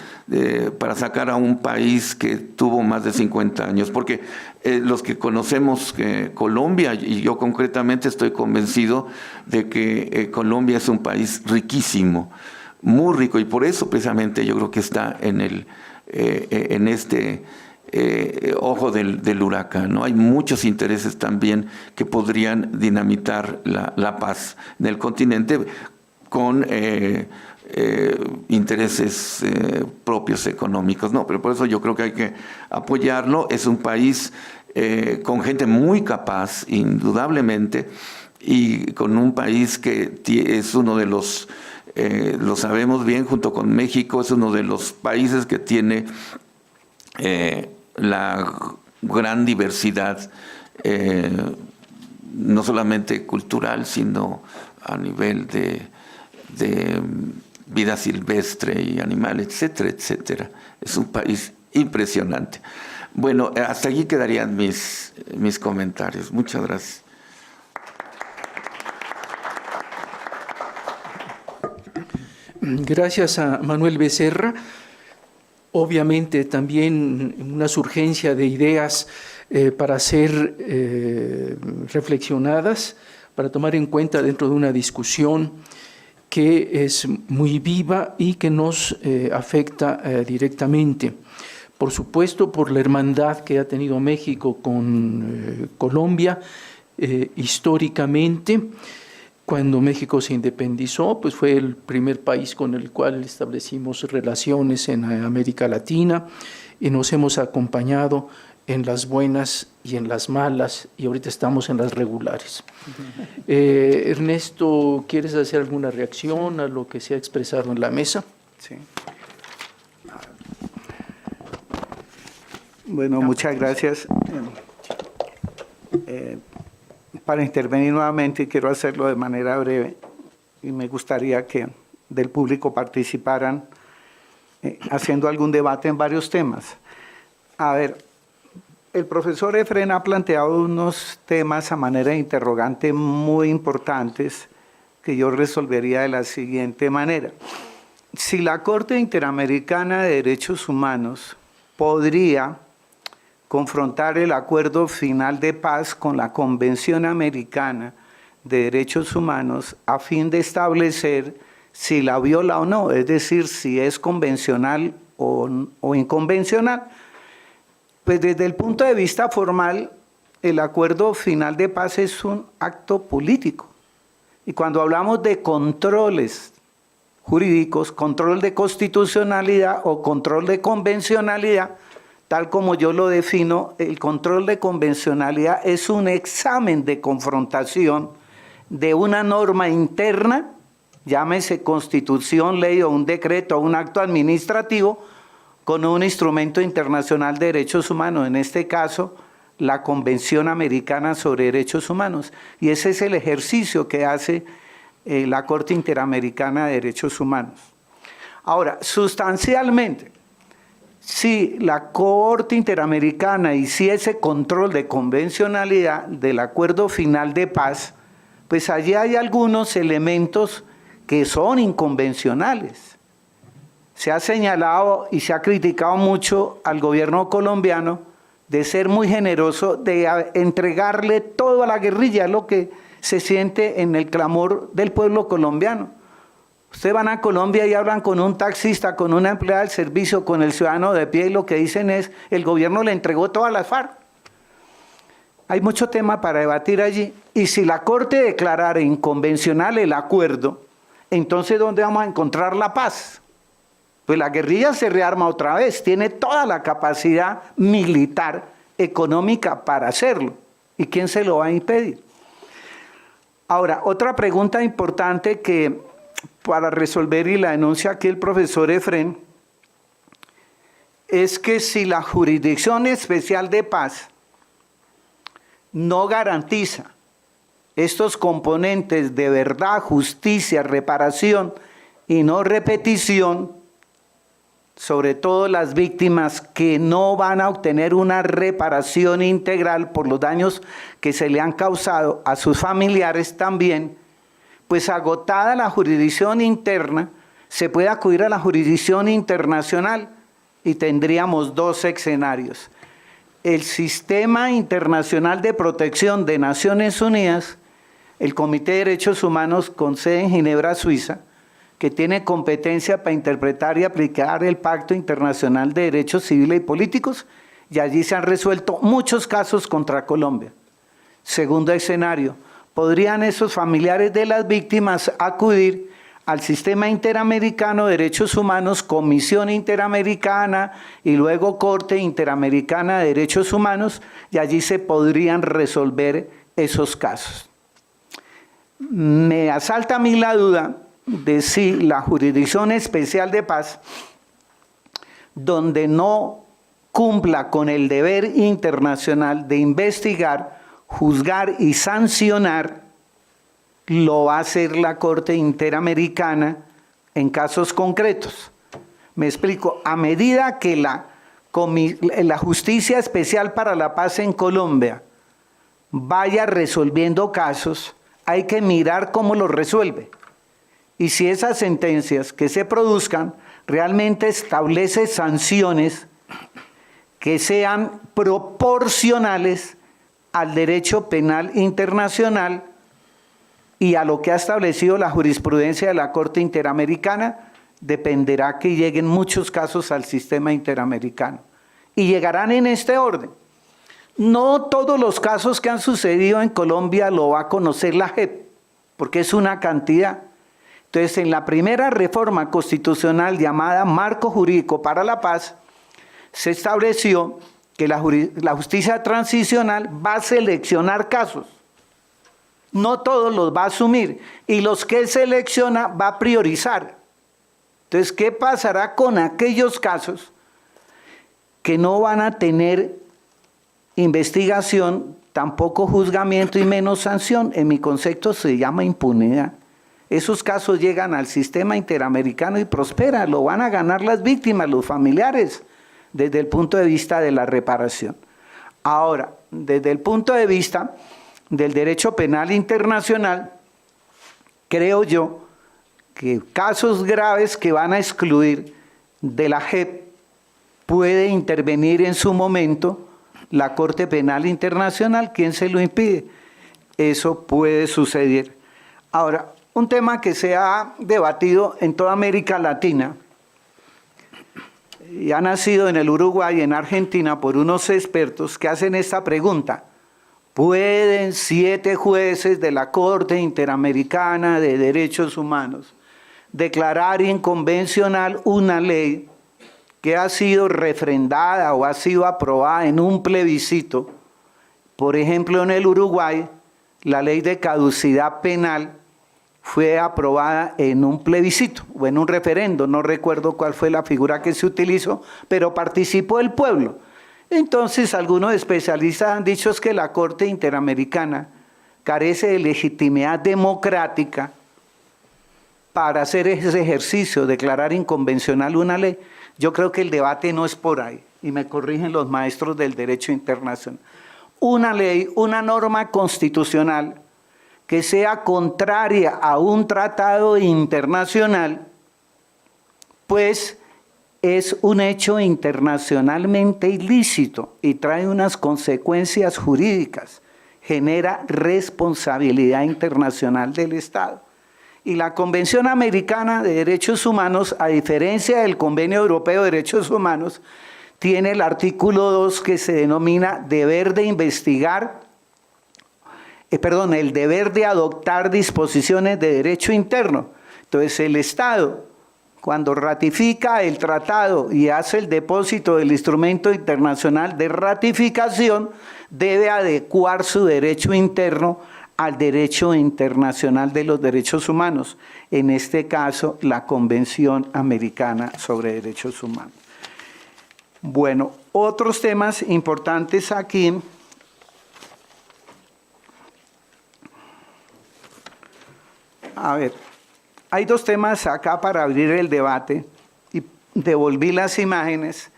para sacar a un país que tuvo más de 50 años, porque los que conocemos Colombia, y yo concretamente estoy convencido de que Colombia es un país riquísimo, muy rico, y por eso precisamente yo creo que está en este ojo del huracán, ¿no? Hay muchos intereses también que podrían dinamitar la paz en el continente con intereses propios económicos, no, pero por eso yo creo que hay que apoyarlo. Es un país con gente muy capaz, indudablemente, y con un país que es uno de los, lo sabemos bien, junto con México, es uno de los países que tiene la gran diversidad, no solamente cultural, sino a nivel de vida silvestre y animal, etcétera, etcétera. Es un país impresionante. Bueno, hasta aquí quedarían mis comentarios. Muchas gracias. Gracias a Manuel Becerra. Obviamente también una surgencia de ideas para ser reflexionadas, para tomar en cuenta dentro de una discusión que es muy viva y que nos afecta directamente. Por supuesto, por la hermandad que ha tenido México con Colombia históricamente. Cuando México se independizó, pues fue el primer país con el cual establecimos relaciones en América Latina y nos hemos acompañado en las buenas y en las malas, y ahorita estamos en las regulares. Ernesto, ¿quieres hacer alguna reacción a lo que se ha expresado en la mesa? Sí. Bueno, muchas gracias. Para intervenir nuevamente, quiero hacerlo de manera breve, y me gustaría que del público participaran haciendo algún debate en varios temas. A ver, el profesor Efrén ha planteado unos temas a manera de interrogante muy importantes que yo resolvería de la siguiente manera. Si la Corte Interamericana de Derechos Humanos podría confrontar el acuerdo final de paz con la Convención Americana de Derechos Humanos a fin de establecer si la viola o no, es decir, si es convencional o inconvencional, pues desde el punto de vista formal, el acuerdo final de paz es un acto político. Y cuando hablamos de controles jurídicos, control de constitucionalidad o control de convencionalidad, tal como yo lo defino, el control de convencionalidad es un examen de confrontación de una norma interna, llámese constitución, ley o un decreto o un acto administrativo, con un instrumento internacional de derechos humanos, en este caso, la Convención Americana sobre Derechos Humanos. Y ese es el ejercicio que hace la Corte Interamericana de Derechos Humanos. Ahora, sustancialmente, si la Corte Interamericana hiciese control de convencionalidad del acuerdo final de paz, pues allí hay algunos elementos que son inconvencionales. Se ha señalado y se ha criticado mucho al gobierno colombiano de ser muy generoso, de entregarle todo a la guerrilla, lo que se siente en el clamor del pueblo colombiano. Ustedes van a Colombia y hablan con un taxista, con una empleada del servicio, con el ciudadano de pie, y lo que dicen es, el gobierno le entregó todas las FARC. Hay mucho tema para debatir allí. Y si la Corte declarara inconvencional el acuerdo, entonces ¿dónde vamos a encontrar la paz? Pues la guerrilla se rearma otra vez, tiene toda la capacidad militar, económica para hacerlo. ¿Y quién se lo va a impedir? Ahora, otra pregunta importante que para resolver, y la enuncia aquí el profesor Efrén, es que si la Jurisdicción Especial de Paz no garantiza estos componentes de verdad, justicia, reparación y no repetición, sobre todo las víctimas que no van a obtener una reparación integral por los daños que se le han causado a sus familiares también, pues agotada la jurisdicción interna, se puede acudir a la jurisdicción internacional y tendríamos dos escenarios. El Sistema Internacional de Protección de Naciones Unidas, el Comité de Derechos Humanos con sede en Ginebra, Suiza, que tiene competencia para interpretar y aplicar el Pacto Internacional de Derechos Civiles y Políticos, y allí se han resuelto muchos casos contra Colombia. Segundo escenario, podrían esos familiares de las víctimas acudir al Sistema Interamericano de Derechos Humanos, Comisión Interamericana y luego Corte Interamericana de Derechos Humanos, y allí se podrían resolver esos casos. Me asalta a mí la duda de si la Jurisdicción Especial de Paz, donde no cumpla con el deber internacional de investigar, juzgar y sancionar, lo va a hacer la Corte Interamericana en casos concretos. Me explico, a medida que la Justicia Especial para la Paz en Colombia vaya resolviendo casos, hay que mirar cómo los resuelve. Y si esas sentencias que se produzcan realmente establecen sanciones que sean proporcionales al derecho penal internacional y a lo que ha establecido la jurisprudencia de la Corte Interamericana, dependerá que lleguen muchos casos al sistema interamericano. Y llegarán en este orden. No todos los casos que han sucedido en Colombia lo va a conocer la JEP, porque es una cantidad. Entonces, en la primera reforma constitucional llamada Marco Jurídico para la Paz, se estableció que la justicia transicional va a seleccionar casos. No todos los va a asumir, y los que selecciona va a priorizar. Entonces, ¿qué pasará con aquellos casos que no van a tener investigación, tampoco juzgamiento y menos sanción? En mi concepto se llama impunidad. Esos casos llegan al sistema interamericano y prosperan, lo van a ganar las víctimas, los familiares, desde el punto de vista de la reparación. Ahora, desde el punto de vista del derecho penal internacional, creo yo que casos graves que van a excluir de la JEP puede intervenir en su momento la Corte Penal Internacional. ¿Quién se lo impide? Eso puede suceder. Ahora, un tema que se ha debatido en toda América Latina y ha nacido en el Uruguay y en Argentina por unos expertos que hacen esta pregunta: ¿pueden 7 jueces de la Corte Interamericana de Derechos Humanos declarar inconvencional una ley que ha sido refrendada o ha sido aprobada en un plebiscito? Por ejemplo, en el Uruguay, la ley de caducidad penal fue aprobada en un plebiscito o en un referendo, no recuerdo cuál fue la figura que se utilizó, pero participó el pueblo. Entonces, algunos especialistas han dicho que la Corte Interamericana carece de legitimidad democrática para hacer ese ejercicio, declarar inconvencional una ley. Yo creo que el debate no es por ahí, y me corrigen los maestros del derecho internacional. Una ley, una norma constitucional que sea contraria a un tratado internacional, pues es un hecho internacionalmente ilícito y trae unas consecuencias jurídicas, genera responsabilidad internacional del Estado. Y la Convención Americana de Derechos Humanos, a diferencia del Convenio Europeo de Derechos Humanos, tiene el artículo 2 que se denomina deber de investigar, el deber de adoptar disposiciones de derecho interno. Entonces, el Estado, cuando ratifica el tratado y hace el depósito del instrumento internacional de ratificación, debe adecuar su derecho interno al derecho internacional de los derechos humanos, en este caso la Convención Americana sobre Derechos Humanos. Bueno, otros temas importantes aquí. A ver, hay 2 temas acá para abrir el debate y devolví las imágenes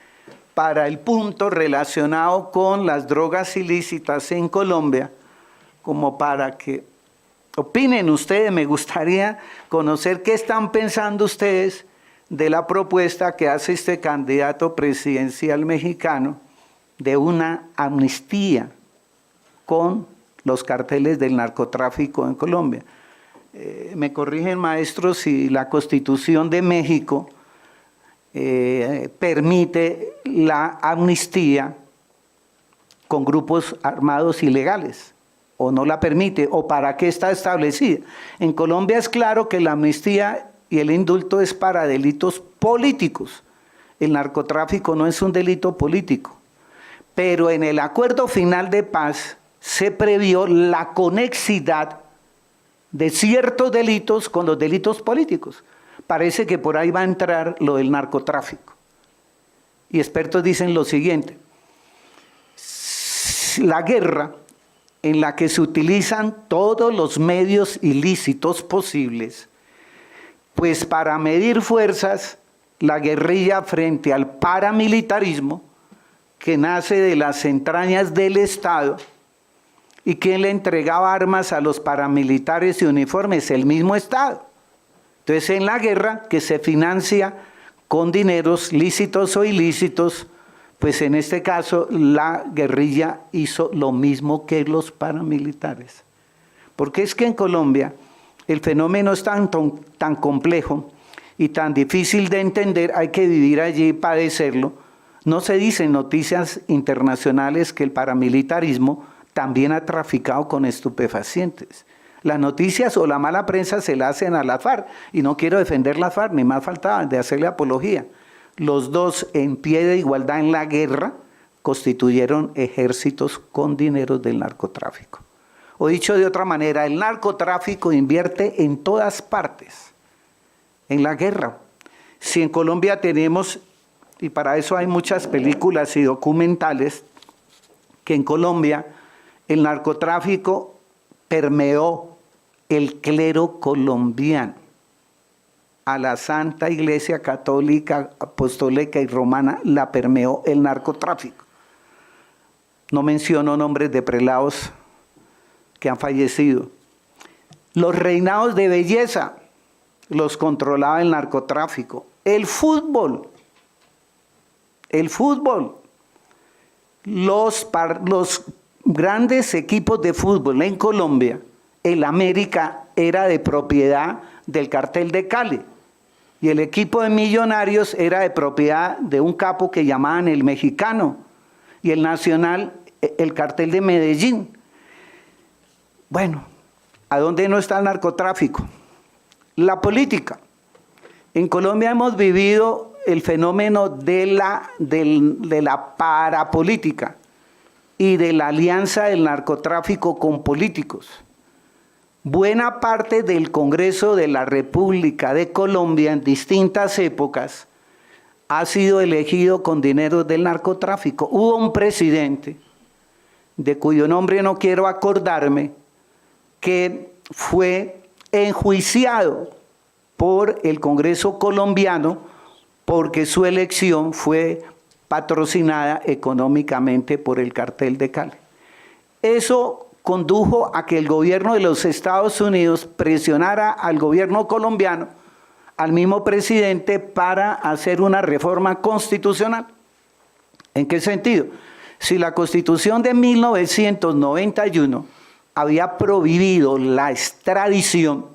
para el punto relacionado con las drogas ilícitas en Colombia, como para que opinen ustedes. Me gustaría conocer qué están pensando ustedes de la propuesta que hace este candidato presidencial mexicano de una amnistía con los carteles del narcotráfico en Colombia. Me corrigen, maestros, si la Constitución de México permite la amnistía con grupos armados ilegales, o no la permite, o para qué está establecida. En Colombia es claro que la amnistía y el indulto es para delitos políticos. El narcotráfico no es un delito político, pero en el acuerdo final de paz se previó la conexidad de ciertos delitos con los delitos políticos. Parece que por ahí va a entrar lo del narcotráfico. Y expertos dicen lo siguiente: la guerra en la que se utilizan todos los medios ilícitos posibles, pues para medir fuerzas, la guerrilla frente al paramilitarismo, que nace de las entrañas del Estado. ¿Y quién le entregaba armas a los paramilitares y uniformes? El mismo Estado. Entonces, en la guerra, que se financia con dineros lícitos o ilícitos, pues en este caso la guerrilla hizo lo mismo que los paramilitares. Porque es que en Colombia el fenómeno es tan complejo y tan difícil de entender, hay que vivir allí y padecerlo. No se dice en noticias internacionales que el paramilitarismo también ha traficado con estupefacientes. Las noticias o la mala prensa se la hacen a la FARC, y no quiero defender la FARC, ni más faltaba de hacerle apología. Los dos, en pie de igualdad en la guerra, constituyeron ejércitos con dineros del narcotráfico. O dicho de otra manera, el narcotráfico invierte en todas partes, en la guerra. Si en Colombia tenemos, y para eso hay muchas películas y documentales, que en Colombia el narcotráfico permeó el clero colombiano, a la Santa Iglesia Católica, Apostólica y Romana la permeó el narcotráfico. No menciono nombres de prelados que han fallecido. Los reinados de belleza los controlaba el narcotráfico. El fútbol, los grandes equipos de fútbol en Colombia, el América era de propiedad del cartel de Cali, y el equipo de Millonarios era de propiedad de un capo que llamaban el Mexicano, y el Nacional, el cartel de Medellín. Bueno, ¿a dónde no está el narcotráfico? La política. En Colombia hemos vivido el fenómeno de la parapolítica y de la alianza del narcotráfico con políticos. Buena parte del Congreso de la República de Colombia en distintas épocas ha sido elegido con dinero del narcotráfico. Hubo un presidente, de cuyo nombre no quiero acordarme, que fue enjuiciado por el Congreso colombiano porque su elección fue patrocinada económicamente por el cartel de Cali. Eso condujo a que el gobierno de los Estados Unidos presionara al gobierno colombiano, al mismo presidente, para hacer una reforma constitucional. ¿En qué sentido? Si la Constitución de 1991 había prohibido la extradición,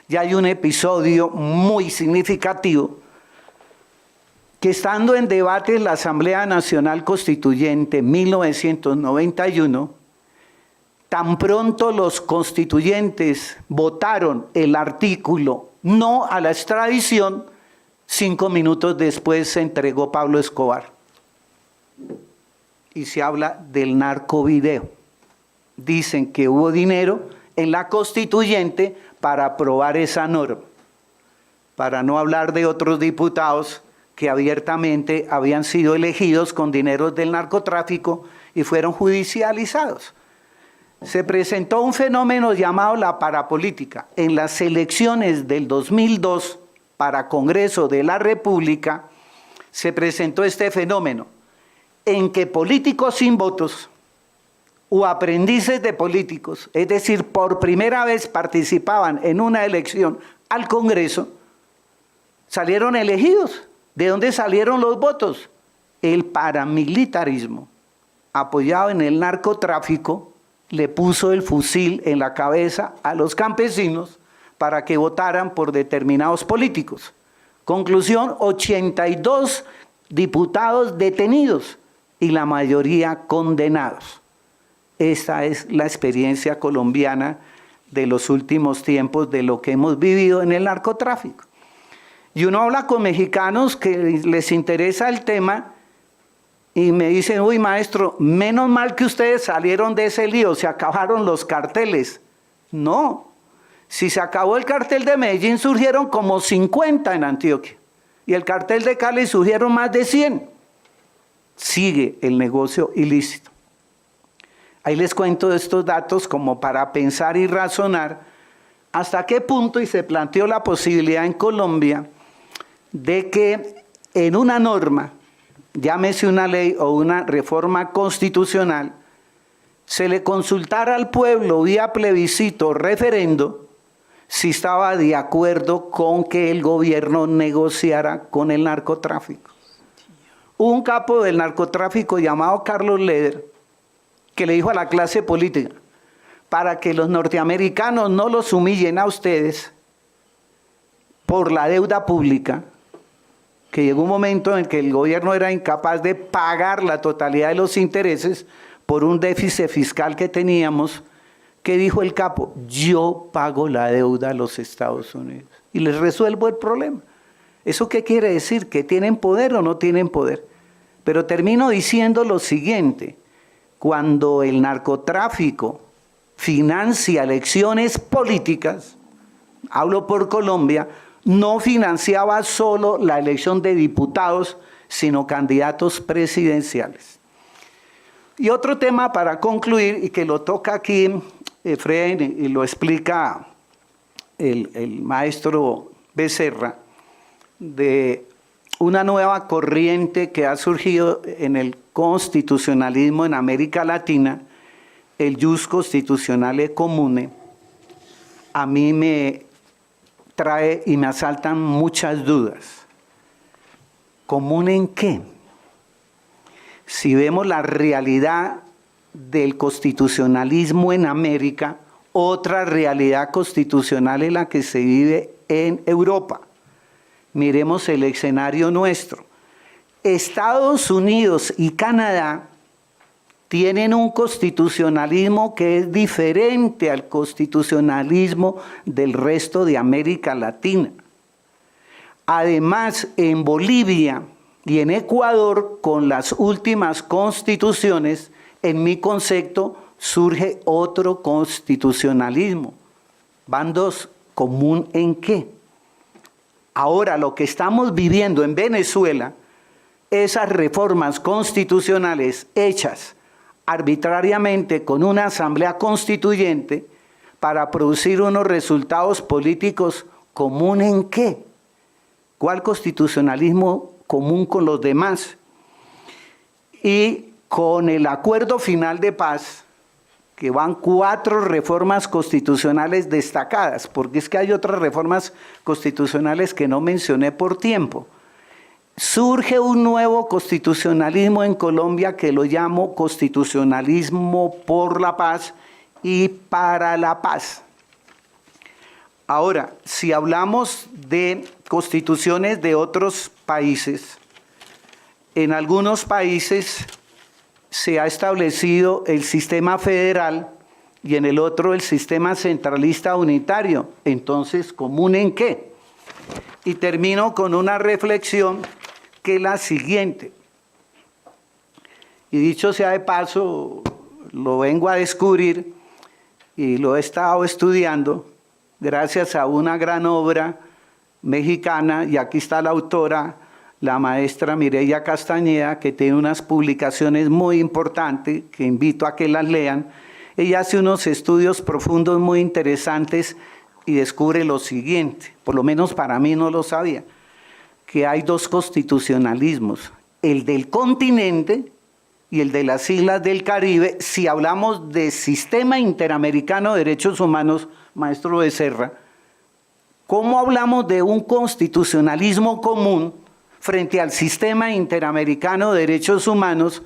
ya hay un episodio muy significativo, que estando en debate la Asamblea Nacional Constituyente en 1991, tan pronto los constituyentes votaron el artículo no a la extradición, 5 minutos después se entregó Pablo Escobar. Y se habla del narcovideo. Dicen que hubo dinero en la constituyente para aprobar esa norma, para no hablar de otros diputados que abiertamente habían sido elegidos con dineros del narcotráfico y fueron judicializados. Se presentó un fenómeno llamado la parapolítica. En las elecciones del 2002 para Congreso de la República, se presentó este fenómeno en que políticos sin votos o aprendices de políticos, es decir, por primera vez participaban en una elección al Congreso, salieron elegidos. ¿De dónde salieron los votos? El paramilitarismo, apoyado en el narcotráfico, le puso el fusil en la cabeza a los campesinos para que votaran por determinados políticos. Conclusión, 82 diputados detenidos y la mayoría condenados. Esta es la experiencia colombiana de los últimos tiempos de lo que hemos vivido en el narcotráfico. Y uno habla con mexicanos que les interesa el tema y me dicen, uy maestro, menos mal que ustedes salieron de ese lío, se acabaron los carteles. No, si se acabó el cartel de Medellín surgieron como 50 en Antioquia y el cartel de Cali surgieron más de 100. Sigue el negocio ilícito. Ahí les cuento estos datos como para pensar y razonar hasta qué punto, y se planteó la posibilidad en Colombia, de que en una norma, llámese una ley o una reforma constitucional, se le consultara al pueblo vía plebiscito, referendo, si estaba de acuerdo con que el gobierno negociara con el narcotráfico. Hubo un capo del narcotráfico llamado Carlos Leder, que le dijo a la clase política, para que los norteamericanos no los humillen a ustedes por la deuda pública, que llegó un momento en que el gobierno era incapaz de pagar la totalidad de los intereses por un déficit fiscal que teníamos, ¿qué dijo el capo? Yo pago la deuda a los Estados Unidos y les resuelvo el problema. ¿Eso qué quiere decir? ¿Que tienen poder o no tienen poder? Pero termino diciendo lo siguiente, cuando el narcotráfico financia elecciones políticas, hablo por Colombia, no financiaba solo la elección de diputados, sino candidatos presidenciales. Y otro tema para concluir, y que lo toca aquí Efraín y lo explica el maestro Becerra, de una nueva corriente que ha surgido en el constitucionalismo en América Latina, el Jus Constitutionale Comune, a mí me trae y me asaltan muchas dudas. ¿Común en qué? Si vemos la realidad del constitucionalismo en América, otra realidad constitucional es la que se vive en Europa. Miremos el escenario nuestro. Estados Unidos y Canadá tienen un constitucionalismo que es diferente al constitucionalismo del resto de América Latina. Además, en Bolivia y en Ecuador, con las últimas constituciones, en mi concepto, surge otro constitucionalismo. Van dos, ¿común en qué? Ahora, lo que estamos viviendo en Venezuela, esas reformas constitucionales hechas arbitrariamente con una asamblea constituyente para producir unos resultados políticos, ¿común en qué? ¿Cuál constitucionalismo común con los demás? Y con el acuerdo final de paz, que van 4 reformas constitucionales destacadas, porque es que hay otras reformas constitucionales que no mencioné por tiempo. Surge un nuevo constitucionalismo en Colombia que lo llamo constitucionalismo por la paz y para la paz. Ahora, si hablamos de constituciones de otros países, en algunos países se ha establecido el sistema federal y en el otro el sistema centralista unitario. Entonces, ¿común en qué? Y termino con una reflexión que es la siguiente. Y dicho sea de paso, lo vengo a descubrir y lo he estado estudiando gracias a una gran obra mexicana, y aquí está la autora, la maestra Mireya Castañeda, que tiene unas publicaciones muy importantes que invito a que las lean. Ella hace unos estudios profundos muy interesantes y descubre lo siguiente, por lo menos para mí no lo sabía, que hay dos constitucionalismos, el del continente y el de las islas del Caribe. Si hablamos de Sistema Interamericano de Derechos Humanos, maestro Becerra, ¿cómo hablamos de un constitucionalismo común frente al Sistema Interamericano de Derechos Humanos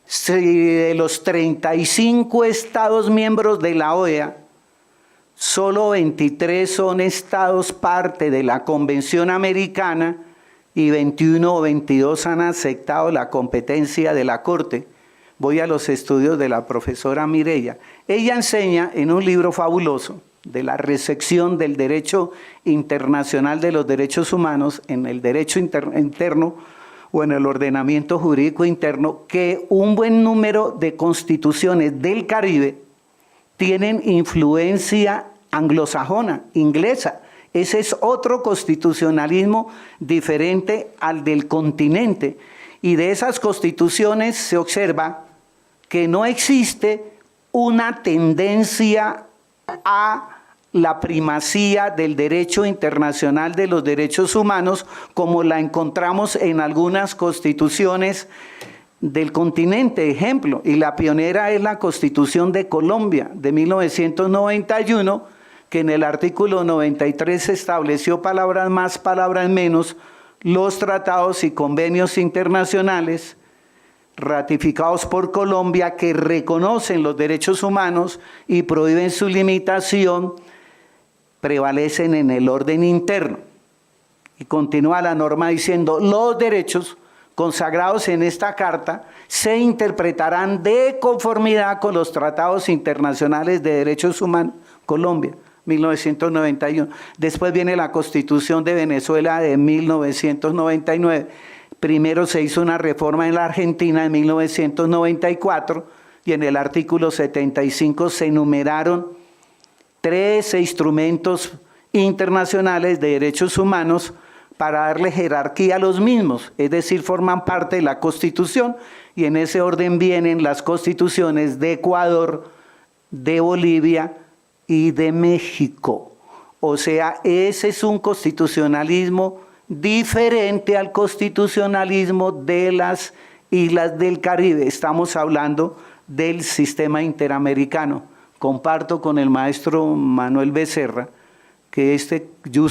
si de los 35 Estados miembros de la OEA, solo 23 son estados parte de la Convención Americana y 21 o 22 han aceptado la competencia de la Corte? Voy a los estudios de la profesora Mireya. Ella enseña en un libro fabuloso de la recepción del derecho internacional de los derechos humanos en el derecho interno o en el ordenamiento jurídico interno, que un buen número de constituciones del Caribe tienen influencia anglosajona, inglesa. Ese es otro constitucionalismo diferente al del continente. Y de esas constituciones se observa que no existe una tendencia a la primacía del derecho internacional de los derechos humanos como la encontramos en algunas constituciones del continente, ejemplo, y la pionera es la Constitución de Colombia de 1991, que en el artículo 93 estableció palabras más, palabras menos, los tratados y convenios internacionales ratificados por Colombia que reconocen los derechos humanos y prohíben su limitación, prevalecen en el orden interno. Y continúa la norma diciendo: los derechos consagrados en esta carta se interpretarán de conformidad con los tratados internacionales de derechos humanos. Colombia, 1991. Después viene la Constitución de Venezuela de 1999. Primero se hizo una reforma en la Argentina en 1994 y en el artículo 75 se enumeraron 13 instrumentos internacionales de derechos humanos para darle jerarquía a los mismos, es decir, forman parte de la Constitución, y en ese orden vienen las constituciones de Ecuador, de Bolivia y de México. O sea, ese es un constitucionalismo diferente al constitucionalismo de las islas del Caribe. Estamos hablando del sistema interamericano. Comparto con el maestro Manuel Becerra que este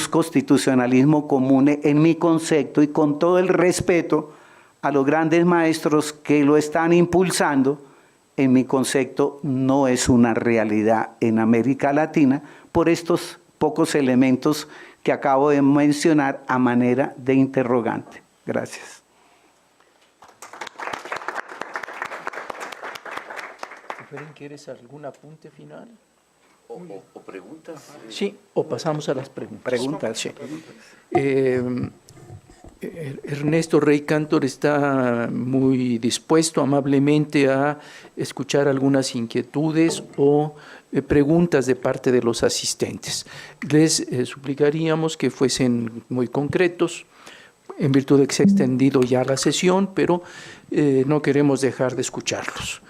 constitucionalismo común, en mi concepto y con todo el respeto a los grandes maestros que lo están impulsando, en mi concepto no es una realidad en América Latina por estos pocos elementos que acabo de mencionar a manera de interrogante. Gracias. ¿Quieres algún apunte final? ¿O preguntas? Sí, o pasamos a las preguntas. Preguntas, sí. Ernesto Rey Cantor está muy dispuesto amablemente a escuchar algunas inquietudes o preguntas de parte de los asistentes. Les suplicaríamos que fuesen muy concretos, en virtud de que se ha extendido ya la sesión, pero no queremos dejar de escucharlos.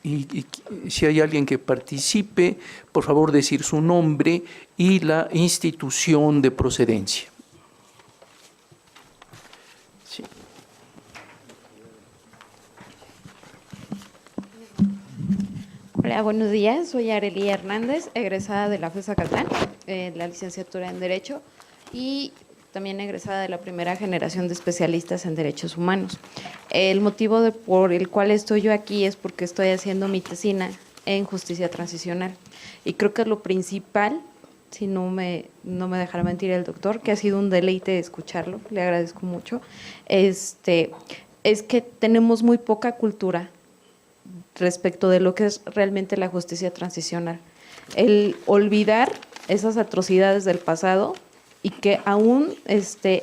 Y si hay alguien que participe, por favor decir su nombre y la institución de procedencia. Sí. Hola, buenos días. Soy Arely Hernández, egresada de la FES Acatlán, la licenciatura en Derecho, y también egresada de la primera generación de especialistas en derechos humanos. El motivo por el cual estoy yo aquí es porque estoy haciendo mi tesina en justicia transicional. Y creo que lo principal, si no me dejará mentir el doctor, que ha sido un deleite escucharlo, le agradezco mucho, es que tenemos muy poca cultura respecto de lo que es realmente la justicia transicional. El olvidar esas atrocidades del pasado y que aún,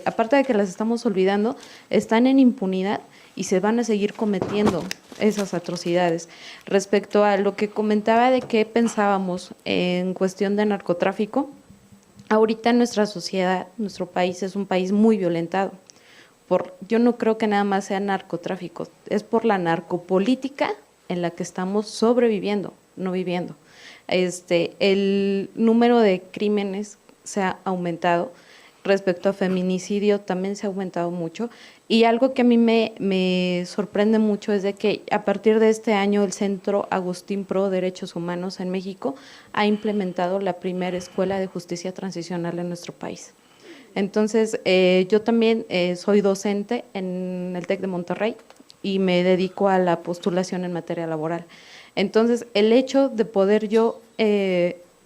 aparte de que las estamos olvidando, están en impunidad y se van a seguir cometiendo esas atrocidades. Respecto a lo que comentaba de qué pensábamos en cuestión de narcotráfico, ahorita nuestra sociedad, nuestro país es un país muy violentado. Yo no creo que nada más sea narcotráfico, es por la narcopolítica en la que estamos sobreviviendo, no viviendo. el número de crímenes se ha aumentado. Respecto a feminicidio también se ha aumentado mucho, y algo que a mí me sorprende mucho es de que a partir de este año el Centro Agustín Pro Derechos Humanos en México ha implementado la primera escuela de justicia transicional en nuestro país. Entonces, yo también soy docente en el TEC de Monterrey y me dedico a la postulación en materia laboral. Entonces, el hecho de poder yo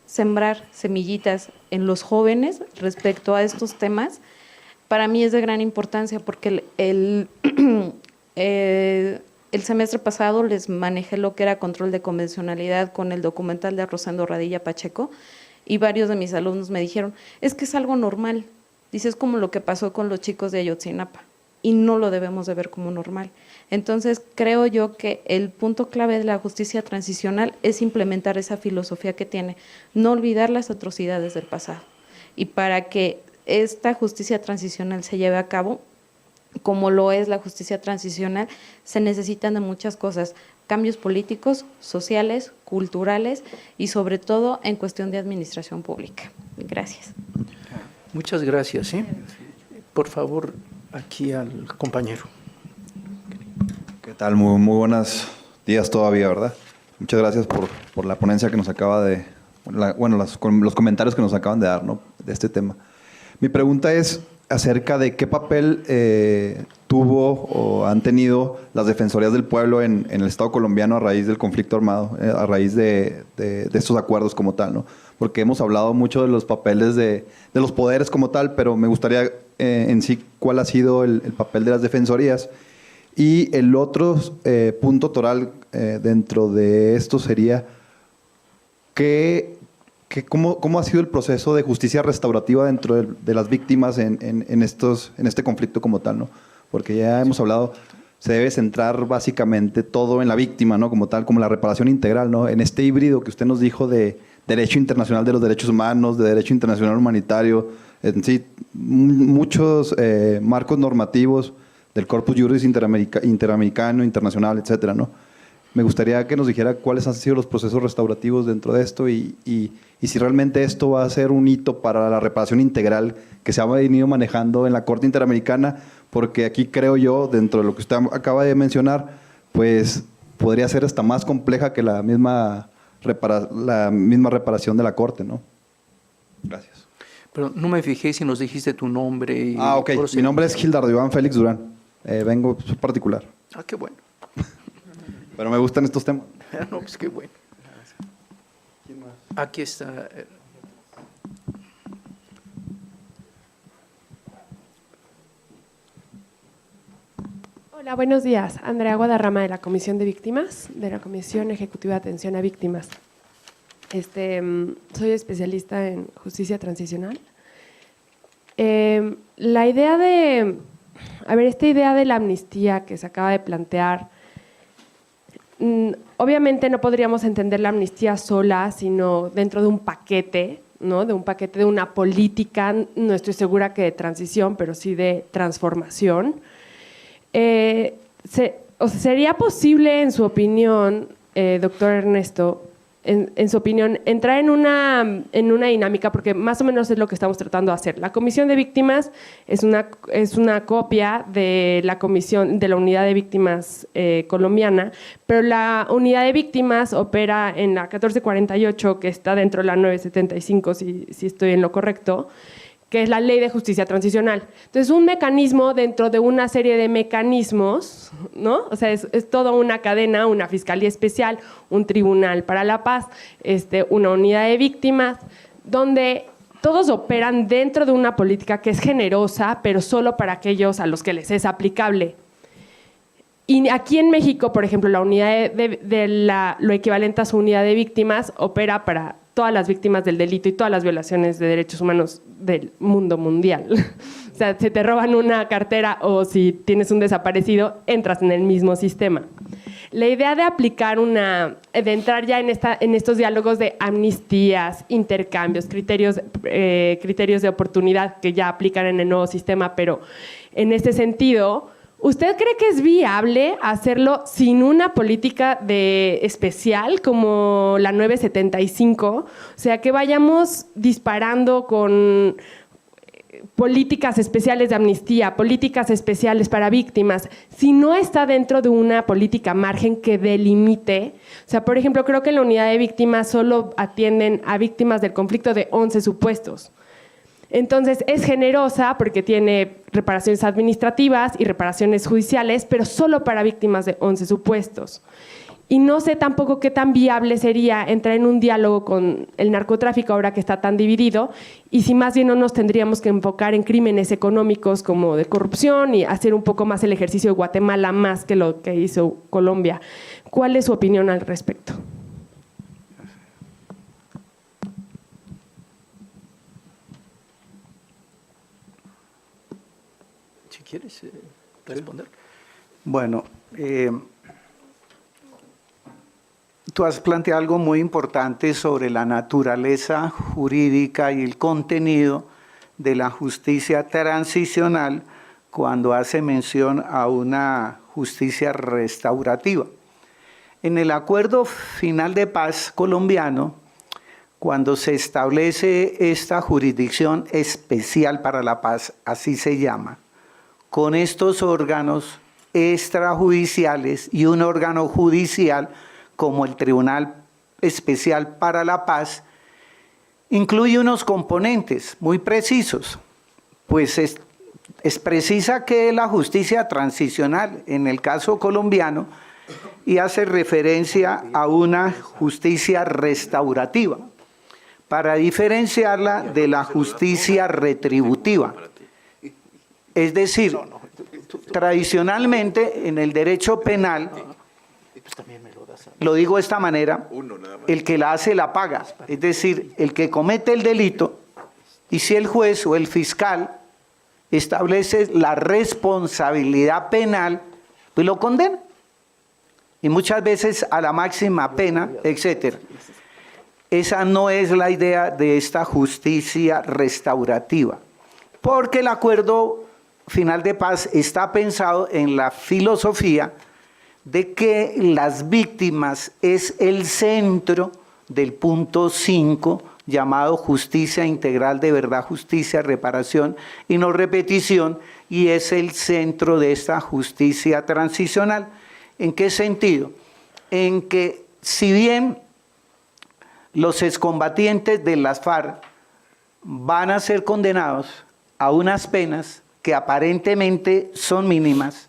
sembrar semillitas en los jóvenes respecto a estos temas, para mí es de gran importancia, porque el semestre pasado les manejé lo que era control de convencionalidad con el documental de Rosendo Radilla Pacheco, y varios de mis alumnos me dijeron, es que es algo normal, dice, es como lo que pasó con los chicos de Ayotzinapa, y no lo debemos de ver como normal. Entonces, creo yo que el punto clave de la justicia transicional es implementar esa filosofía que tiene, no olvidar las atrocidades del pasado. Y para que esta justicia transicional se lleve a cabo, como lo es la justicia transicional, se necesitan de muchas cosas, cambios políticos, sociales, culturales y sobre todo en cuestión de administración pública. Gracias. Muchas gracias. Por favor, aquí al compañero. ¿Qué tal? Muy buenos días todavía, ¿verdad? Muchas gracias por la ponencia que nos acaba de… los comentarios que nos acaban de dar, ¿no?, de este tema. Mi pregunta es acerca de qué papel tuvo o han tenido las Defensorías del Pueblo en el Estado colombiano a raíz del conflicto armado, a raíz de estos acuerdos como tal, ¿no? Porque hemos hablado mucho de los papeles de los poderes como tal, pero me gustaría en sí cuál ha sido el papel de las Defensorías. Y el otro punto toral dentro de esto sería ¿cómo ha sido el proceso de justicia restaurativa dentro de las víctimas en este conflicto como tal, ¿no? Porque ya hemos hablado, se debe centrar básicamente todo en la víctima, ¿no?, como tal, como la reparación integral, ¿no? En este híbrido que usted nos dijo de derecho internacional de los derechos humanos, de derecho internacional humanitario, en sí, muchos marcos normativos del Corpus Juris Interamericano, internacional, etcétera, ¿no? Me gustaría que nos dijera cuáles han sido los procesos restaurativos dentro de esto y si realmente esto va a ser un hito para la reparación integral que se ha venido manejando en la Corte Interamericana, porque aquí creo yo, dentro de lo que usted acaba de mencionar, pues podría ser hasta más compleja que la misma reparación de la Corte, ¿no? Gracias. Pero no me fijé si nos dijiste tu nombre. Ok. Mi nombre es Gildardo Iván Félix Durán. Vengo particular. Qué bueno. Pero me gustan estos temas. No, pues qué bueno. Aquí está. Hola, buenos días. Andrea Guadarrama, de la Comisión de Víctimas, de la Comisión Ejecutiva de Atención a Víctimas. Soy especialista en justicia transicional. La idea esta idea de la amnistía que se acaba de plantear, obviamente no podríamos entender la amnistía sola, sino dentro de un paquete, ¿no?, de un paquete de una política, no estoy segura que de transición, pero sí de transformación. ¿Sería posible, en su opinión, doctor Ernesto, en su opinión, entrar en una dinámica, porque más o menos es lo que estamos tratando de hacer? La Comisión de Víctimas es una copia de la Comisión de la Unidad de Víctimas colombiana, pero la Unidad de Víctimas opera en la 1448, que está dentro de la 975, si estoy en lo correcto, que es la Ley de Justicia Transicional. Entonces, un mecanismo dentro de una serie de mecanismos, ¿no? O sea, es toda una cadena, una fiscalía especial, un tribunal para la paz, una unidad de víctimas, donde todos operan dentro de una política que es generosa, pero solo para aquellos a los que les es aplicable. Y aquí en México, por ejemplo, la unidad lo equivalente a su unidad de víctimas opera para todas las víctimas del delito y todas las violaciones de derechos humanos del mundo mundial. O sea, se te roban una cartera o si tienes un desaparecido, entras en el mismo sistema. La idea de aplicar de entrar ya en estos diálogos de amnistías, intercambios, criterios de oportunidad que ya aplican en el nuevo sistema, pero en este sentido, ¿Usted cree que es viable hacerlo sin una política de especial como la 975? O sea, que vayamos disparando con políticas especiales de amnistía, políticas especiales para víctimas, si no está dentro de una política margen que delimite. O sea, por ejemplo, creo que en la unidad de víctimas solo atienden a víctimas del conflicto de 11 supuestos. Entonces, es generosa porque tiene reparaciones administrativas y reparaciones judiciales, pero solo para víctimas de 11 supuestos. Y no sé tampoco qué tan viable sería entrar en un diálogo con el narcotráfico ahora que está tan dividido, y si más bien no nos tendríamos que enfocar en crímenes económicos como de corrupción y hacer un poco más el ejercicio de Guatemala más que lo que hizo Colombia. ¿Cuál es su opinión al respecto? Si quieres responder. Bueno, tú has planteado algo muy importante sobre la naturaleza jurídica y el contenido de la justicia transicional cuando hace mención a una justicia restaurativa. En el Acuerdo Final de Paz colombiano, cuando se establece esta jurisdicción especial para la paz, así se llama, con estos órganos extrajudiciales y un órgano judicial como el Tribunal Especial para la Paz, incluye unos componentes muy precisos, pues es precisa que la justicia transicional, en el caso colombiano, y hace referencia a una justicia restaurativa, para diferenciarla de la justicia retributiva. Es decir, tradicionalmente en el derecho penal, lo digo de esta manera, el que la hace la paga, es decir, el que comete el delito, y si el juez o el fiscal establece la responsabilidad penal, pues lo condena, y muchas veces a la máxima pena, etc. Esa no es la idea de esta justicia restaurativa, porque el Acuerdo Final de Paz está pensado en la filosofía de que las víctimas es el centro del punto 5, llamado justicia integral de verdad, justicia, reparación y no repetición, y es el centro de esta justicia transicional. ¿En qué sentido? En que si bien los excombatientes de las FARC van a ser condenados a unas penas que aparentemente son mínimas,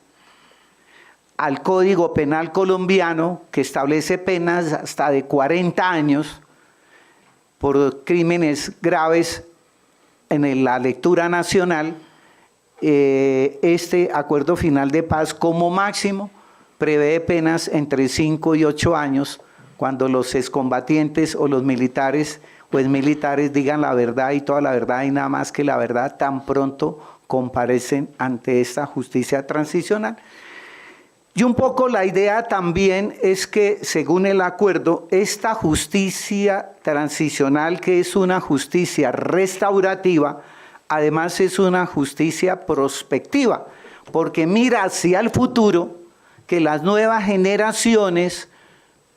al Código Penal colombiano, que establece penas hasta de 40 años por crímenes graves en la lectura nacional, este Acuerdo Final de Paz como máximo prevé penas entre 5 y 8 años cuando los excombatientes o los militares o exmilitares digan la verdad y toda la verdad y nada más que la verdad tan pronto comparecen ante esta justicia transicional. Y un poco la idea también es que, según el acuerdo, esta justicia transicional, que es una justicia restaurativa, además es una justicia prospectiva, porque mira hacia el futuro, que las nuevas generaciones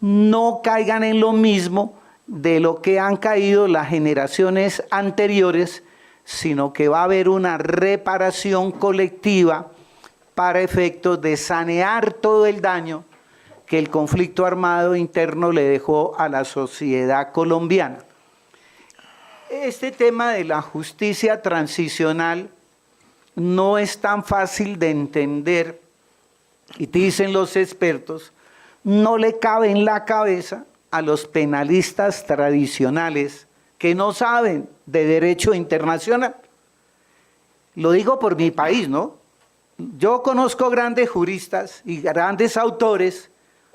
no caigan en lo mismo de lo que han caído las generaciones anteriores, sino que va a haber una reparación colectiva para efectos de sanear todo el daño que el conflicto armado interno le dejó a la sociedad colombiana. Este tema de la justicia transicional no es tan fácil de entender, y dicen los expertos, no le cabe en la cabeza a los penalistas tradicionales que no saben de derecho internacional. Lo digo por mi país, ¿no? Yo conozco grandes juristas y grandes autores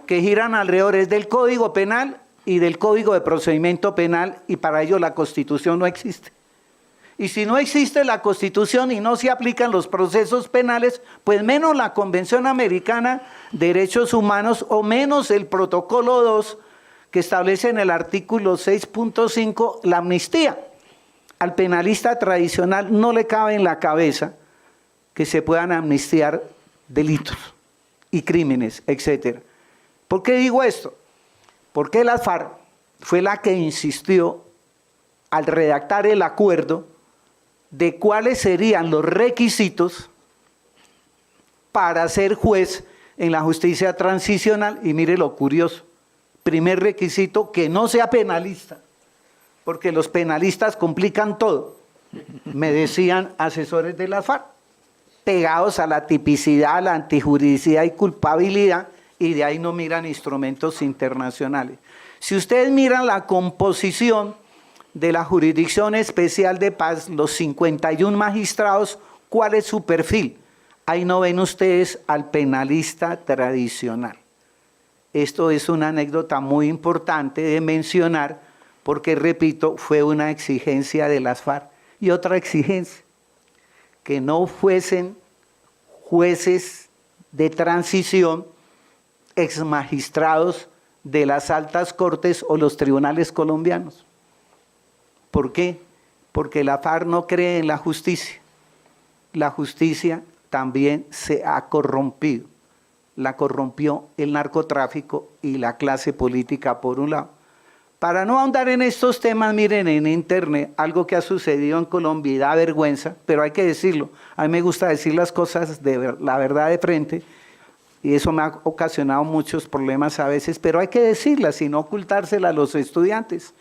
que giran alrededor del Código Penal y del Código de Procedimiento Penal, y para ello la Constitución no existe. Y si no existe la Constitución y no se aplican los procesos penales, pues menos la Convención Americana de Derechos Humanos o menos el Protocolo 2 que establece en el artículo 6.5 la amnistía. Al penalista tradicional no le cabe en la cabeza que se puedan amnistiar delitos y crímenes, etc. ¿Por qué digo esto? Porque la FARC fue la que insistió al redactar el acuerdo de cuáles serían los requisitos para ser juez en la justicia transicional. Y mire lo curioso, primer requisito, que no sea penalista, porque los penalistas complican todo, me decían asesores de la FARC, pegados a la tipicidad, la antijuridicidad y culpabilidad, y de ahí no miran instrumentos internacionales. Si ustedes miran la composición de la Jurisdicción Especial de Paz, los 51 magistrados, ¿cuál es su perfil? Ahí no ven ustedes al penalista tradicional. Esto es una anécdota muy importante de mencionar porque, repito, fue una exigencia de las FARC. Y otra exigencia, que no fuesen jueces de transición, exmagistrados de las altas cortes o los tribunales colombianos. ¿Por qué? Porque la FARC no cree en la justicia. La justicia también se ha corrompido. La corrompió el narcotráfico y la clase política por un lado. Para no ahondar en estos temas, miren en internet algo que ha sucedido en Colombia y da vergüenza, pero hay que decirlo. A mí me gusta decir las cosas la verdad de frente y eso me ha ocasionado muchos problemas a veces, pero hay que decirlas y no ocultárselas a los estudiantes.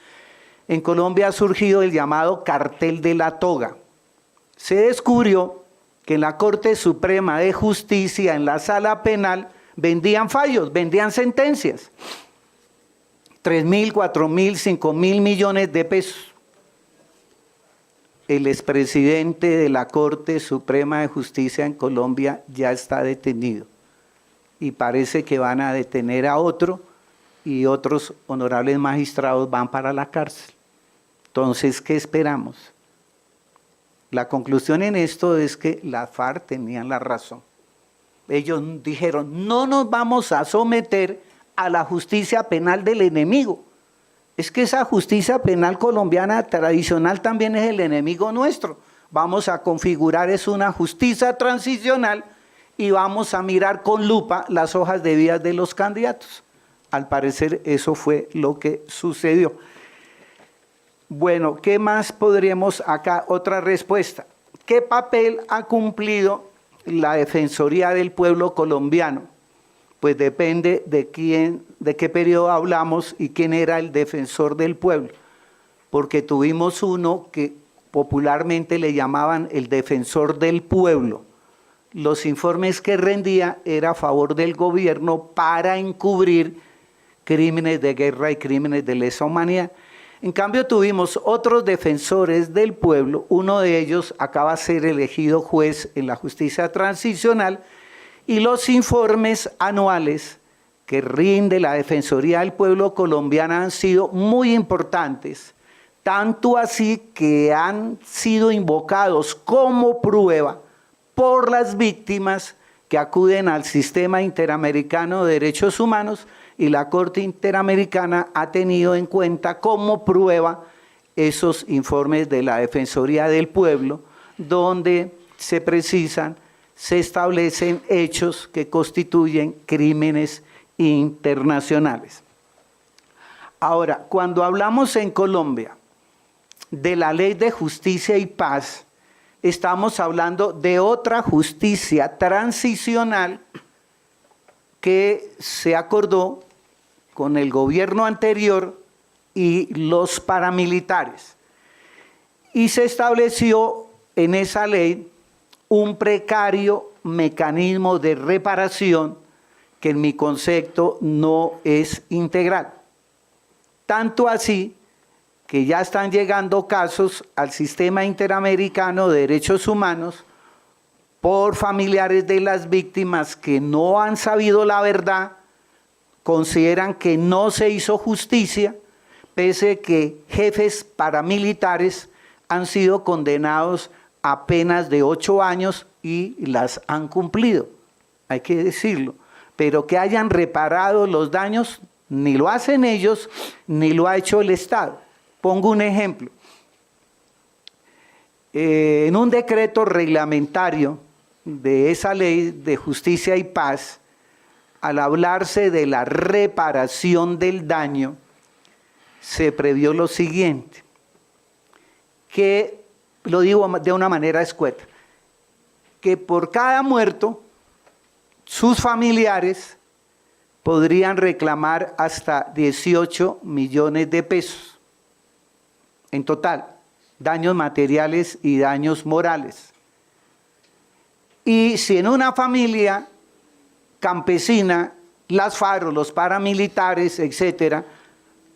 En Colombia ha surgido el llamado cartel de la toga. Se descubrió que en la Corte Suprema de Justicia, en la sala penal, vendían fallos, vendían sentencias. 3.000, 4.000, 5.000 millones de pesos. El expresidente de la Corte Suprema de Justicia en Colombia ya está detenido. Y parece que van a detener a otro y otros honorables magistrados van para la cárcel. Entonces, ¿qué esperamos? La conclusión en esto es que la FARC tenían la razón. Ellos dijeron, no nos vamos a someter a la justicia penal del enemigo. Es que esa justicia penal colombiana tradicional también es el enemigo nuestro. Vamos a configurar es una justicia transicional y vamos a mirar con lupa las hojas de vida de los candidatos. Al parecer eso fue lo que sucedió. Bueno, ¿qué más podríamos acá? Otra respuesta. ¿Qué papel ha cumplido la Defensoría del Pueblo colombiano? Pues depende de qué periodo hablamos y quién era el defensor del pueblo. Porque tuvimos uno que popularmente le llamaban el defensor del pueblo. Los informes que rendía era a favor del gobierno para encubrir crímenes de guerra y crímenes de lesa humanidad. En cambio tuvimos otros defensores del pueblo, uno de ellos acaba de ser elegido juez en la justicia transicional y los informes anuales que rinde la Defensoría del Pueblo colombiana han sido muy importantes, tanto así que han sido invocados como prueba por las víctimas que acuden al Sistema Interamericano de Derechos Humanos y la Corte Interamericana ha tenido en cuenta como prueba esos informes de la Defensoría del Pueblo, donde se precisan, se establecen hechos que constituyen crímenes internacionales. Ahora, cuando hablamos en Colombia de la Ley de Justicia y Paz, estamos hablando de otra justicia transicional que se acordó con el gobierno anterior y los paramilitares. Y se estableció en esa ley un precario mecanismo de reparación que en mi concepto no es integral. Tanto así que ya están llegando casos al Sistema Interamericano de Derechos Humanos por familiares de las víctimas que no han sabido la verdad, consideran que no se hizo justicia, pese a que jefes paramilitares han sido condenados a penas de 8 años y las han cumplido, hay que decirlo. Pero que hayan reparado los daños, ni lo hacen ellos, ni lo ha hecho el Estado. Pongo un ejemplo. En un decreto reglamentario de esa ley de justicia y paz, al hablarse de la reparación del daño, se previó lo siguiente, que lo digo de una manera escueta, que por cada muerto, sus familiares podrían reclamar hasta 18 millones de pesos en total, daños materiales y daños morales. Y si en una familia campesina, las FARC, los paramilitares, etcétera,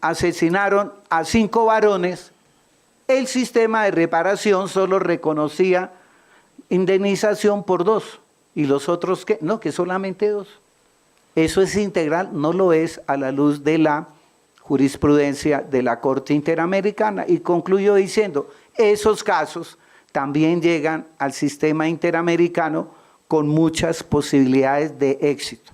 asesinaron a 5 varones, el sistema de reparación solo reconocía indemnización por 2, y los otros que no, que solamente 2. Eso es integral, no lo es a la luz de la jurisprudencia de la Corte Interamericana. Y concluyo diciendo, esos casos también llegan al sistema interamericano con muchas posibilidades de éxito.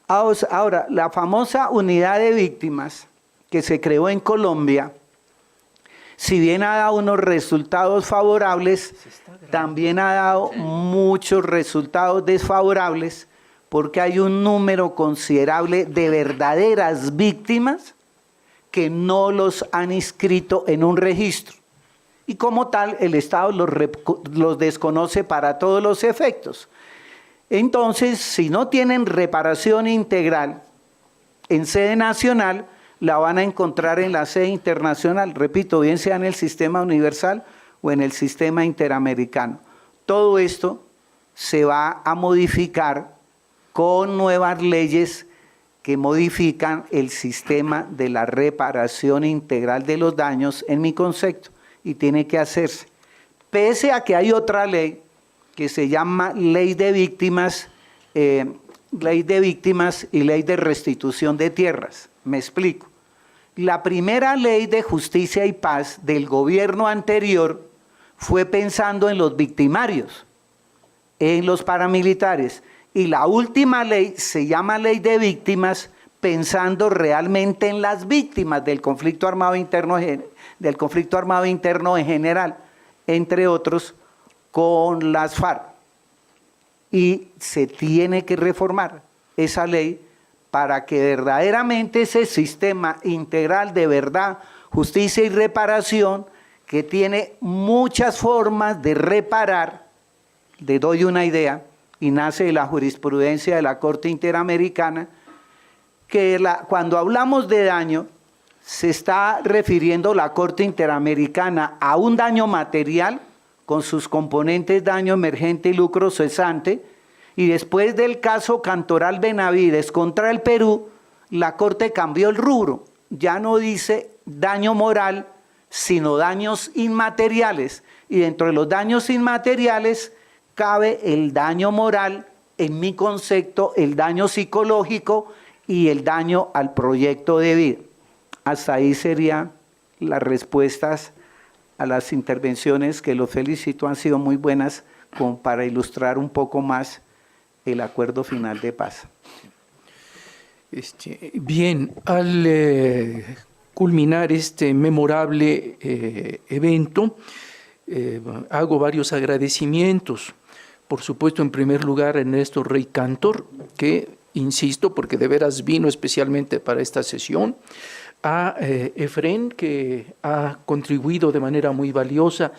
Ahora, la famosa unidad de víctimas que se creó en Colombia, si bien ha dado unos resultados favorables, también ha dado muchos resultados desfavorables, porque hay un número considerable de verdaderas víctimas que no los han inscrito en un registro. Y como tal, el Estado los desconoce para todos los efectos. Entonces, si no tienen reparación integral en sede nacional, la van a encontrar en la sede internacional, repito, bien sea en el sistema universal o en el sistema interamericano. Todo esto se va a modificar con nuevas leyes que modifican el sistema de la reparación integral de los daños, en mi concepto, y tiene que hacerse. Pese a que hay otra ley que se llama Ley de Víctimas y Ley de Restitución de Tierras. Me explico. La primera ley de justicia y paz del gobierno anterior fue pensando en los victimarios, en los paramilitares, y la última ley se llama Ley de Víctimas pensando realmente en las víctimas del conflicto armado interno en general, entre otros con las FARC. Y se tiene que reformar esa ley para que verdaderamente ese sistema integral de verdad, justicia y reparación, que tiene muchas formas de reparar, le doy una idea, y nace de la jurisprudencia de la Corte Interamericana, que cuando hablamos de daño, se está refiriendo la Corte Interamericana a un daño material, con sus componentes daño emergente y lucro cesante, y después del caso Cantoral Benavides contra el Perú, la Corte cambió el rubro, ya no dice daño moral, sino daños inmateriales, y dentro de los daños inmateriales cabe el daño moral, en mi concepto, el daño psicológico y el daño al proyecto de vida. Hasta ahí serían las respuestas a las intervenciones, que los felicito, han sido muy buenas, como para ilustrar un poco más el acuerdo final de paz. Bien, al culminar este memorable evento, hago varios agradecimientos. Por supuesto, en primer lugar, a Ernesto Rey Cantor, que, insisto, porque de veras vino especialmente para esta sesión, a Efren, que ha contribuido de manera muy valiosa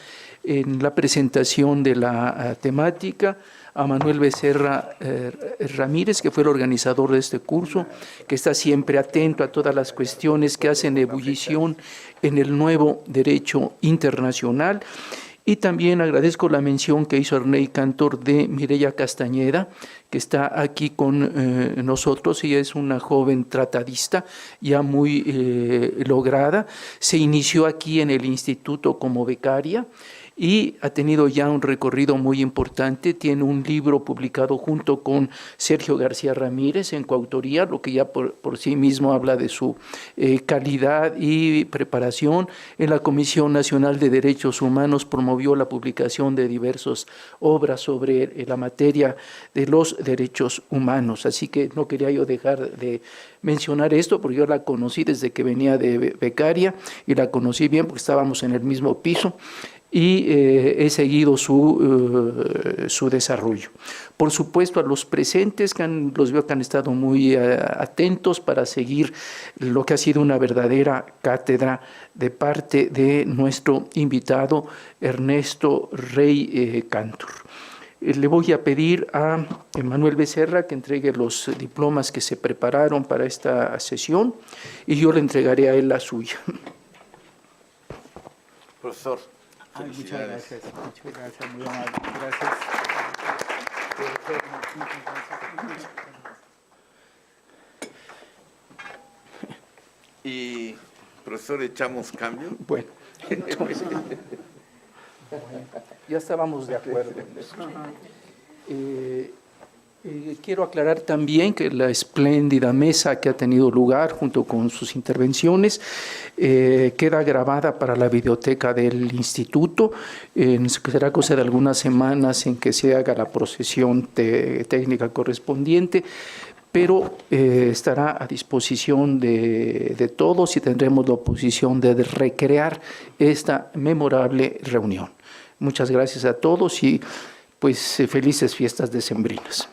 en la presentación de la temática, a Manuel Becerra Ramírez, que fue el organizador de este curso, que está siempre atento a todas las cuestiones que hacen ebullición en el nuevo derecho internacional. Y también agradezco la mención que hizo Rey Cantor de Mireya Castañeda, que está aquí con nosotros. Ella es una joven tratadista ya muy lograda. Se inició aquí en el instituto como becaria y ha tenido ya un recorrido muy importante. Tiene un libro publicado junto con Sergio García Ramírez en coautoría, lo que ya por sí mismo habla de su calidad y preparación. En la Comisión Nacional de Derechos Humanos promovió la publicación de diversas obras sobre la materia de los derechos humanos. Así que no quería yo dejar de mencionar esto, porque yo la conocí desde que venía de becaria y la conocí bien porque estábamos en el mismo piso. y he seguido su desarrollo. Por supuesto, a los presentes, los veo que han estado muy atentos para seguir lo que ha sido una verdadera cátedra de parte de nuestro invitado Ernesto Rey Cantor. Le voy a pedir a Manuel Becerra que entregue los diplomas que se prepararon para esta sesión y yo le entregaré a él la suya. Profesor. Muchas gracias, muy amable. Gracias. Y, profesor, ¿echamos cambio? Bueno, entonces, ya estábamos de acuerdo en eso. Quiero aclarar también que la espléndida mesa que ha tenido lugar junto con sus intervenciones queda grabada para la biblioteca del instituto. Será cosa de algunas semanas en que se haga la procesión técnica correspondiente, pero estará a disposición de todos y tendremos la oportunidad de recrear esta memorable reunión. Muchas gracias a todos y pues felices fiestas decembrinas.